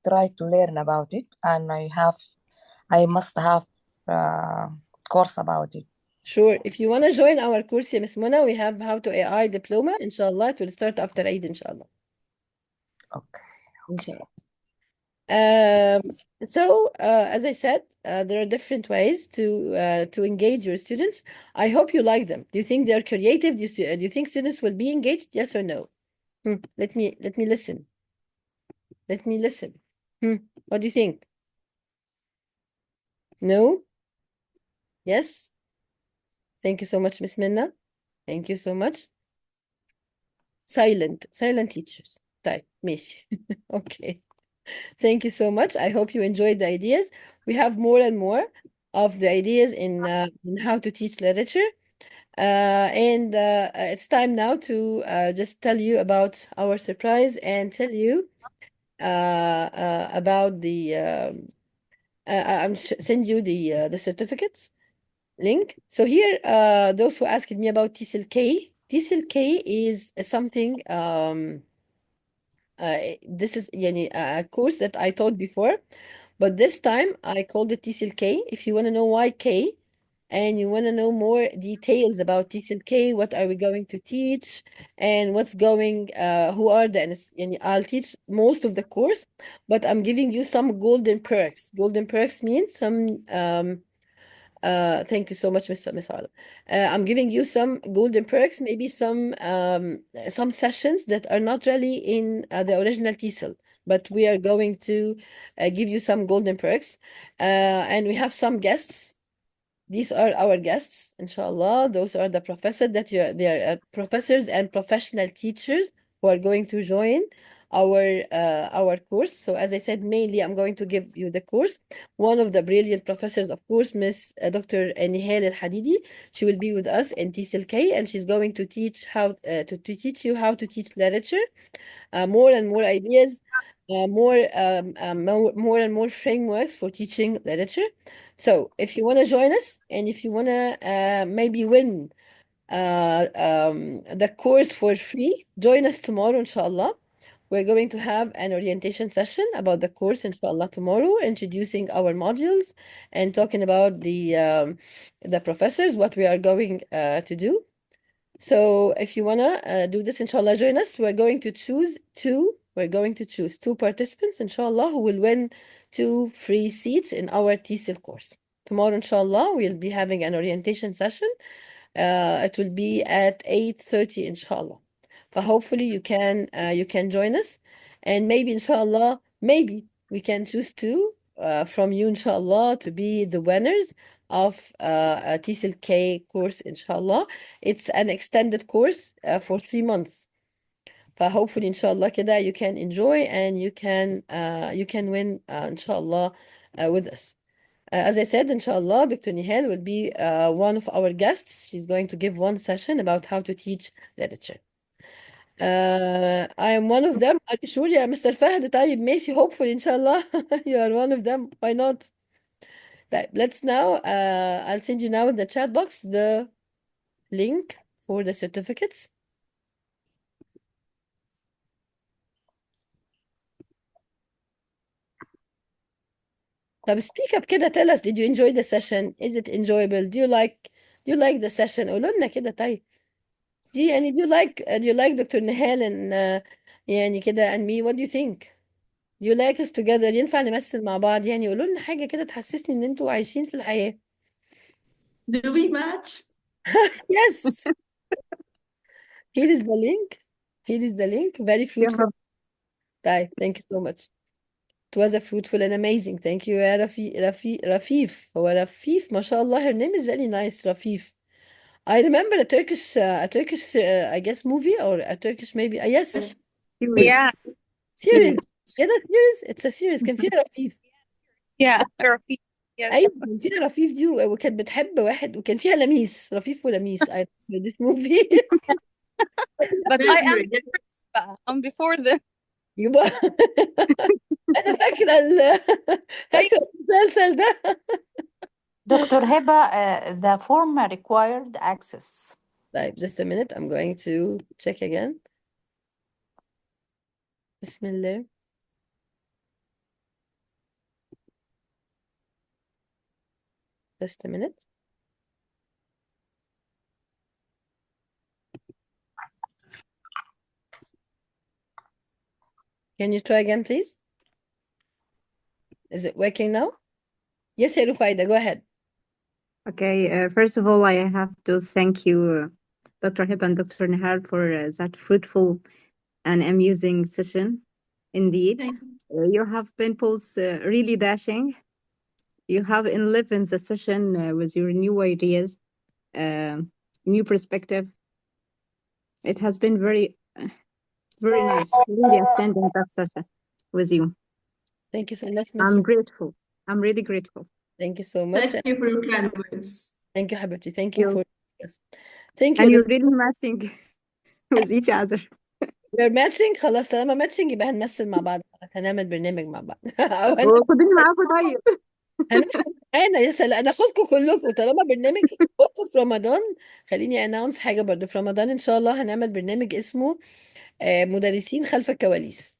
try to learn about it, and I must have course about it. Sure. If you want to join our course, Miss Mona, we have How to AI Diploma. Inshallah, it will start after Eid, inshallah. Okay. Inshallah. So, as I said, there are different ways to engage your students. I hope you like them. Do you think they're creative? Do you think students will be engaged? Yes or no? Let me listen. Let me listen. What do you think? No? Yes? Thank you so much, Miss Minna. Thank you so much. Silent teachers. طيب, ماشي. Okay. Thank you so much. I hope you enjoyed the ideas. We have more and more of the ideas in how to teach literature. And it's time now to just tell you about our surprise and tell you about the I'm send you the certificates link. So here, those who asked me about TCLK, TCLK is something, this is a course that I taught before, but this time I called it TCLK. If you want to know why K, and you want to know more details about TCLK, what are we going to teach, and what's going, who are I'll teach most of the course, but I'm giving you some golden perks. Golden perks means some, thank you so much, Miss Ala. I'm giving you some golden perks, maybe some sessions that are not really in the original TESOL, but we are going to give you some golden perks. And we have some guests. These are our guests, inshallah. Those are the professors they are professors and professional teachers who are going to join our course. So as I said, mainly I'm going to give you the course. One of the brilliant professors, of course, Miss Dr. Nehal Elhadidi. She will be with us in TCLK, and she's going to teach how to teach you how to teach literature. More and more ideas, more and more frameworks for teaching literature. So if you want to join us, and if you want to maybe win the course for free, join us tomorrow, inshallah. we're going to have an orientation session about the course, inshallah, tomorrow, introducing our modules and talking about the professors, what we are going to do. So if you wanna do this, inshallah, join us. We're going to choose two participants, inshallah, who will win 2 free seats in our TESOL course. Tomorrow, inshallah, we'll be having an orientation session. It will be at 8:30, inshallah. Hopefully you can join us, and maybe, inshallah, maybe we can choose two from you, inshallah, to be the winners of a TESOL K course, inshallah. It's an extended course for 3 months. Hopefully, inshallah, كده you can enjoy and you can win, inshallah, with us. As I said, inshallah, Dr. Nehal will be one of our guests. She's going to give one session about how to teach literature. I am one of them. Are you sure, yeah, Mr. Fahd? طيب ماشي, hopefully, inshallah, you are one of them. Why not? Let's now, I'll send you now in the chat box the link for the certificates. طب speak up كده, tell us, did you enjoy the session? Is it enjoyable? Do you like the session? قولوا لنا كده طيب. do you like Dr. Nehal and يعني كده and me, what do you think? Do you like us together? ينفع نمثل مع بعض يعني؟ قولوا لنا حاجة كده تحسسني ان انتوا عايشين في الحياة. Do we match? Yes. Here is the link. Very fruitful. طيب, thank you so much. It was a fruitful and amazing. Thank you يا رفيف. هو رفيف ما شاء الله. Her name is really nice, Rafif. I remember a Turkish I guess movie or a Turkish maybe. Yes. Yeah. Series. كده series. It's a series. كان فيها رفيف. Yeah, Rafi. Yes. ايوه, كان فيها رفيف دي وكانت بتحب واحد وكان فيها لميس, رفيف ولميس. I remember this movie. But I'm before them. يبقى انا فاكره المسلسل ده. Dr. Heba, the form required access. طيب, just a minute, I'm going to check again. بسم الله. Just a minute. Can you try again, please? Is it working now? Yes, يا رفايدة, go ahead. Okay, first of all, I have to thank you, Dr. Heba and Dr. Nehal, for that fruitful and amusing session. Indeed, you have been both really dashing. You have enlivened the session with your new ideas, new perspective. It has been very nice, really attending that session with you. Thank you so much, Ms. I'm grateful. I'm really grateful. Thank you so much. Thank you for your kind words. Thank you, حبيبتي. Thank you for yes. Thank you. And you're really matching with each other. We're matching. خلاص, طالما matching يبقى هنمثل مع بعض. هنعمل برنامج مع بعض. خدوني معاكم طيب. هناخد معانا. يا سلام, انا اخدكم كلكم طالما برنامج. برضه في رمضان, خليني اناونس حاجه برضه. في رمضان ان شاء الله هنعمل برنامج اسمه مدرسين خلف الكواليس.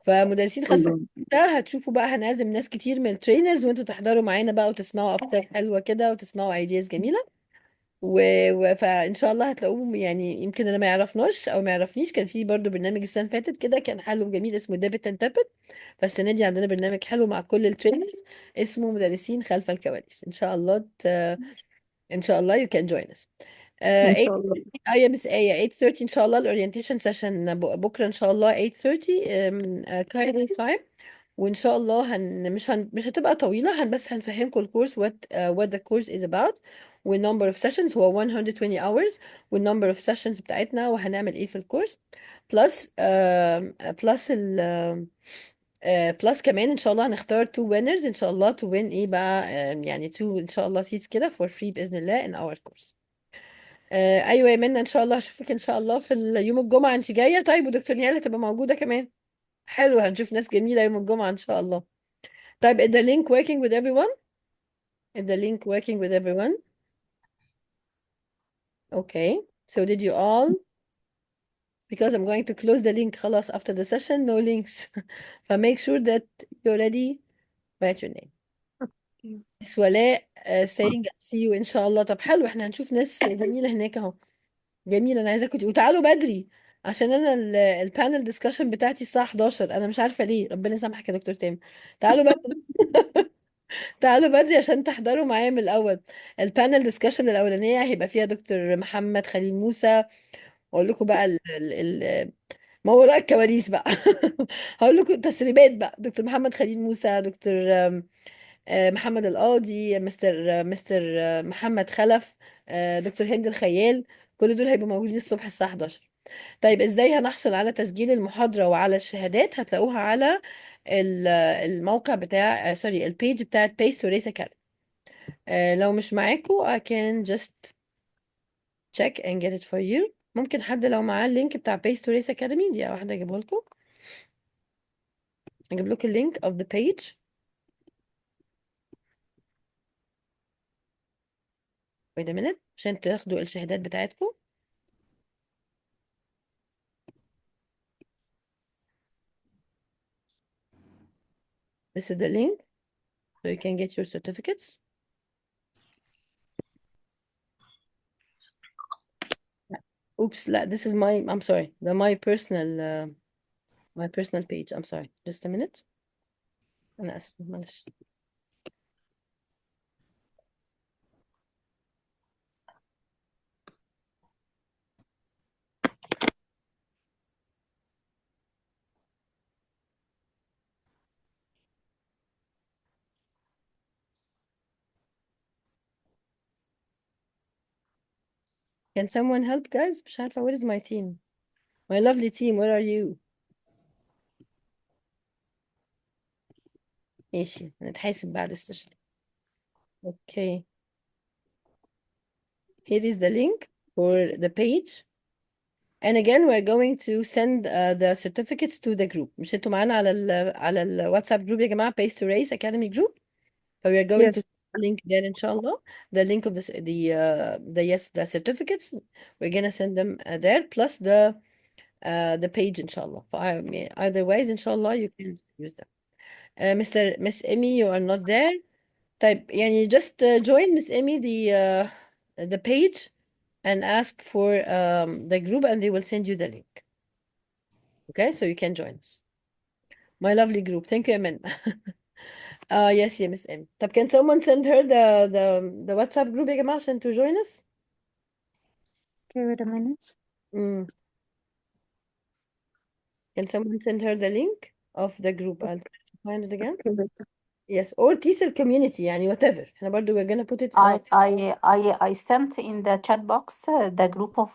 فمدرسين خلف الكواليس ده هتشوفوا بقى, هنعزم ناس كتير من الترينرز وانتوا تحضروا معانا بقى وتسمعوا افكار حلوه كده وتسمعوا ايدياز جميله. فان شاء الله هتلاقوهم, يعني يمكن انا ما يعرفناش او ما يعرفنيش. كان في برضو برنامج السنه اللي فاتت كده كان حلو وجميل اسمه ديبت اند تابت. فالسنه دي عندنا برنامج حلو مع كل الترينرز اسمه مدرسين خلف الكواليس. ان شاء الله ان شاء الله you can join us. إن شاء الله. يا مس آية 8:30 ان شاء الله الاورينتيشن سيشن بكره ان شاء الله 8:30 كايرو تايم. وان شاء الله مش هتبقى طويله. بس هنفهمكم الكورس what the course is about والنمبر of sessions. هو 120 hours والنمبر of sessions بتاعتنا وهنعمل ايه في الكورس. بلس كمان ان شاء الله هنختار 2 winners ان شاء الله to win ايه بقى, يعني 2 ان شاء الله seats كده for free باذن الله in our course. ايوه يا منى, ان شاء الله هشوفك ان شاء الله في يوم الجمعه. انت جايه؟ طيب, ودكتور نيال هتبقى موجوده كمان. حلو, هنشوف ناس جميله يوم الجمعه ان شاء الله. طيب, is the link working with everyone? Is the link working with everyone? Okay, so did you all because I'm going to close the link خلاص after the session no links ف make sure that you're ready. write your name. Miss ولاء saying see you إن شاء الله. طب حلو، احنا هنشوف ناس جميلة هناك اهو. جميل، أنا عايزاكم وتعالوا بدري عشان أنا البانل ديسكشن بتاعتي الساعة 11. أنا مش عارفة ليه، ربنا يسامحك يا دكتور تامر. تعالوا بدري تعالوا بدري عشان تحضروا معايا من الأول. البانل ديسكشن الأولانية هيبقى فيها دكتور محمد خليل موسى. أقول لكم بقى ما وراء الكواليس بقى هقول لكم تسريبات بقى. دكتور محمد خليل موسى، دكتور محمد القاضي، مستر محمد خلف، دكتور هند الخيال. كل دول هيبقوا موجودين الصبح الساعة 11. طيب ازاي هنحصل على تسجيل المحاضرة وعلى الشهادات؟ هتلاقوها على الموقع بتاع سوري البيج بتاعت Pace to Race Academy. لو مش معاكم I can just check and get it for you. ممكن حد لو معاه اللينك بتاع Pace to Race Academy دي واحدة اجيبه لكم. اجيب لكم اللينك of the page. wait a minute عشان تاخدوا الشهادات بتاعتكم. This is the link so you can get your certificates. Oops, لا, this is my, I'm sorry, my personal page. I'm sorry, just a minute. أنا آسفة معلش. Can someone help guys؟ مش عارفة where is my team? My lovely team, where are you? ماشي، هنتحاسب بعد السيشن. Okay. Here is the link for the page. And again, we're going to send the certificates to the group. مش انتوا معانا على الواتساب جروب يا جماعة Pace to Race Academy group. So we are going to Yes. link there inshallah. The link of the certificates. We're gonna send them there plus the page inshallah. Either ways inshallah you can use them. Miss Emmy, you are not there. طيب يعني just join Miss Emmy the page and ask for the group and they will send you the link. Okay, so you can join us. My lovely group. Thank you, Amen. Yes, yeah, Miss Emmy. طب can someone send her the WhatsApp group يا جماعة عشان to join us? Okay, wait a minute. Can someone send her the link of the group? I'll try to find it again. Okay, wait. Yes, or TESOL community يعني whatever. احنا برضو we're gonna put it on. I sent in the chat box the group of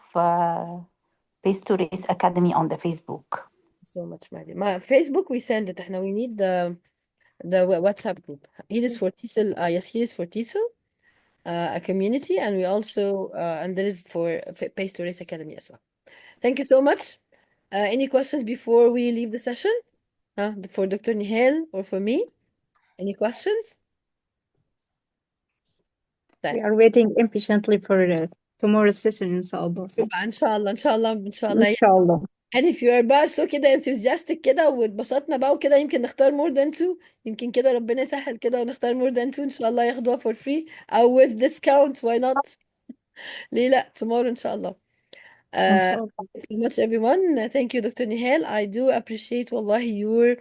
Pace to Race Academy on the Facebook. So much, my dear. My Facebook we send it. احنا we need the WhatsApp group. Here is for TESOL. Yes, here is for TESOL, a community, and we also and there is for Pace to Race Academy as well. Thank you so much. Any questions before we leave the session? For Dr. Nehal or for me? Any questions? We are waiting impatiently for tomorrow's session inshallah. إن شاء الله إن شاء الله إن شاء الله. inshallah. And if you are بقى so كده enthusiastic كده واتبسطنا بقى وكده يمكن نختار more than two. يمكن كده ربنا يسهل كده ونختار more than two إن شاء الله ياخدوها for free أو with discount. Why not? ليه لا؟ Tomorrow إن شاء الله. inshallah. Thank you so much everyone. Thank you Dr. Nehal. I do appreciate والله your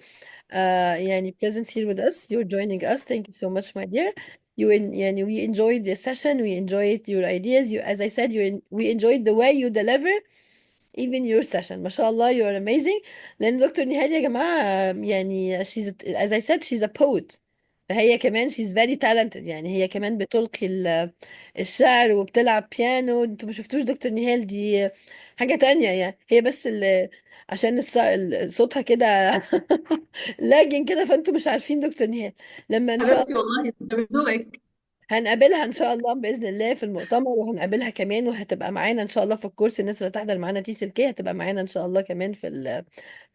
يعني presence here with us. You're joining us. Thank you so much my dear. يعني we enjoyed the session. We enjoyed your ideas. As I said, we enjoyed the way you deliver even your session. ما شاء الله, you're amazing. لأن دكتور نهال يا جماعة يعني as I said she's a poet. فهي كمان she's very talented. يعني هي كمان بتلقي الشعر وبتلعب بيانو. انتوا ما شفتوش دكتور نهال دي حاجة تانية يعني. هي بس عشان صوتها كده لاجن كده فانتوا مش عارفين دكتور نهال. لما ان شاء حبيبتي والله ده ذوقك. هنقابلها ان شاء الله باذن الله في المؤتمر وهنقابلها كمان وهتبقى معانا ان شاء الله في الكورس. الناس اللي هتحضر معانا TESOL كي هتبقى معانا ان شاء الله كمان في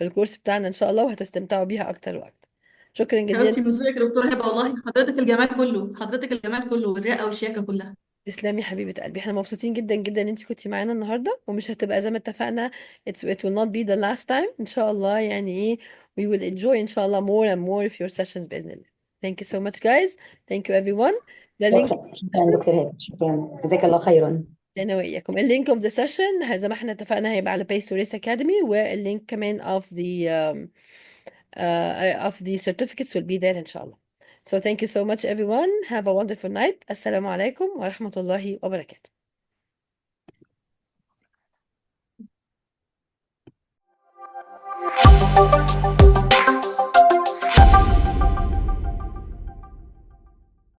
الكورس بتاعنا ان شاء الله وهتستمتعوا بيها اكتر واكتر. شكرا جزيلا. حبيبتي من ذوقك يا دكتوره هبه والله. حضرتك الجمال كله، حضرتك الجمال كله والرقه والشياكه كلها. تسلمي حبيبة قلبي، احنا مبسوطين جدا جدا ان انت كنتي معانا النهاردة، ومش هتبقى زي ما اتفقنا it will not be the last time ان شاء الله. يعني ايه we will enjoy ان شاء الله more and more of your sessions بإذن الله. Thank you so much guys. Thank you everyone. ده لينك شكرا دكتور هبة، شكرا، جزاك الله خيرا. انا وياكم. اللينك of the session زي ما احنا اتفقنا هيبقى على Pace to Race Academy، واللينك كمان of the certificates will be there ان شاء الله. So thank you so much everyone. Have a wonderful night. السلام عليكم ورحمة الله وبركاته.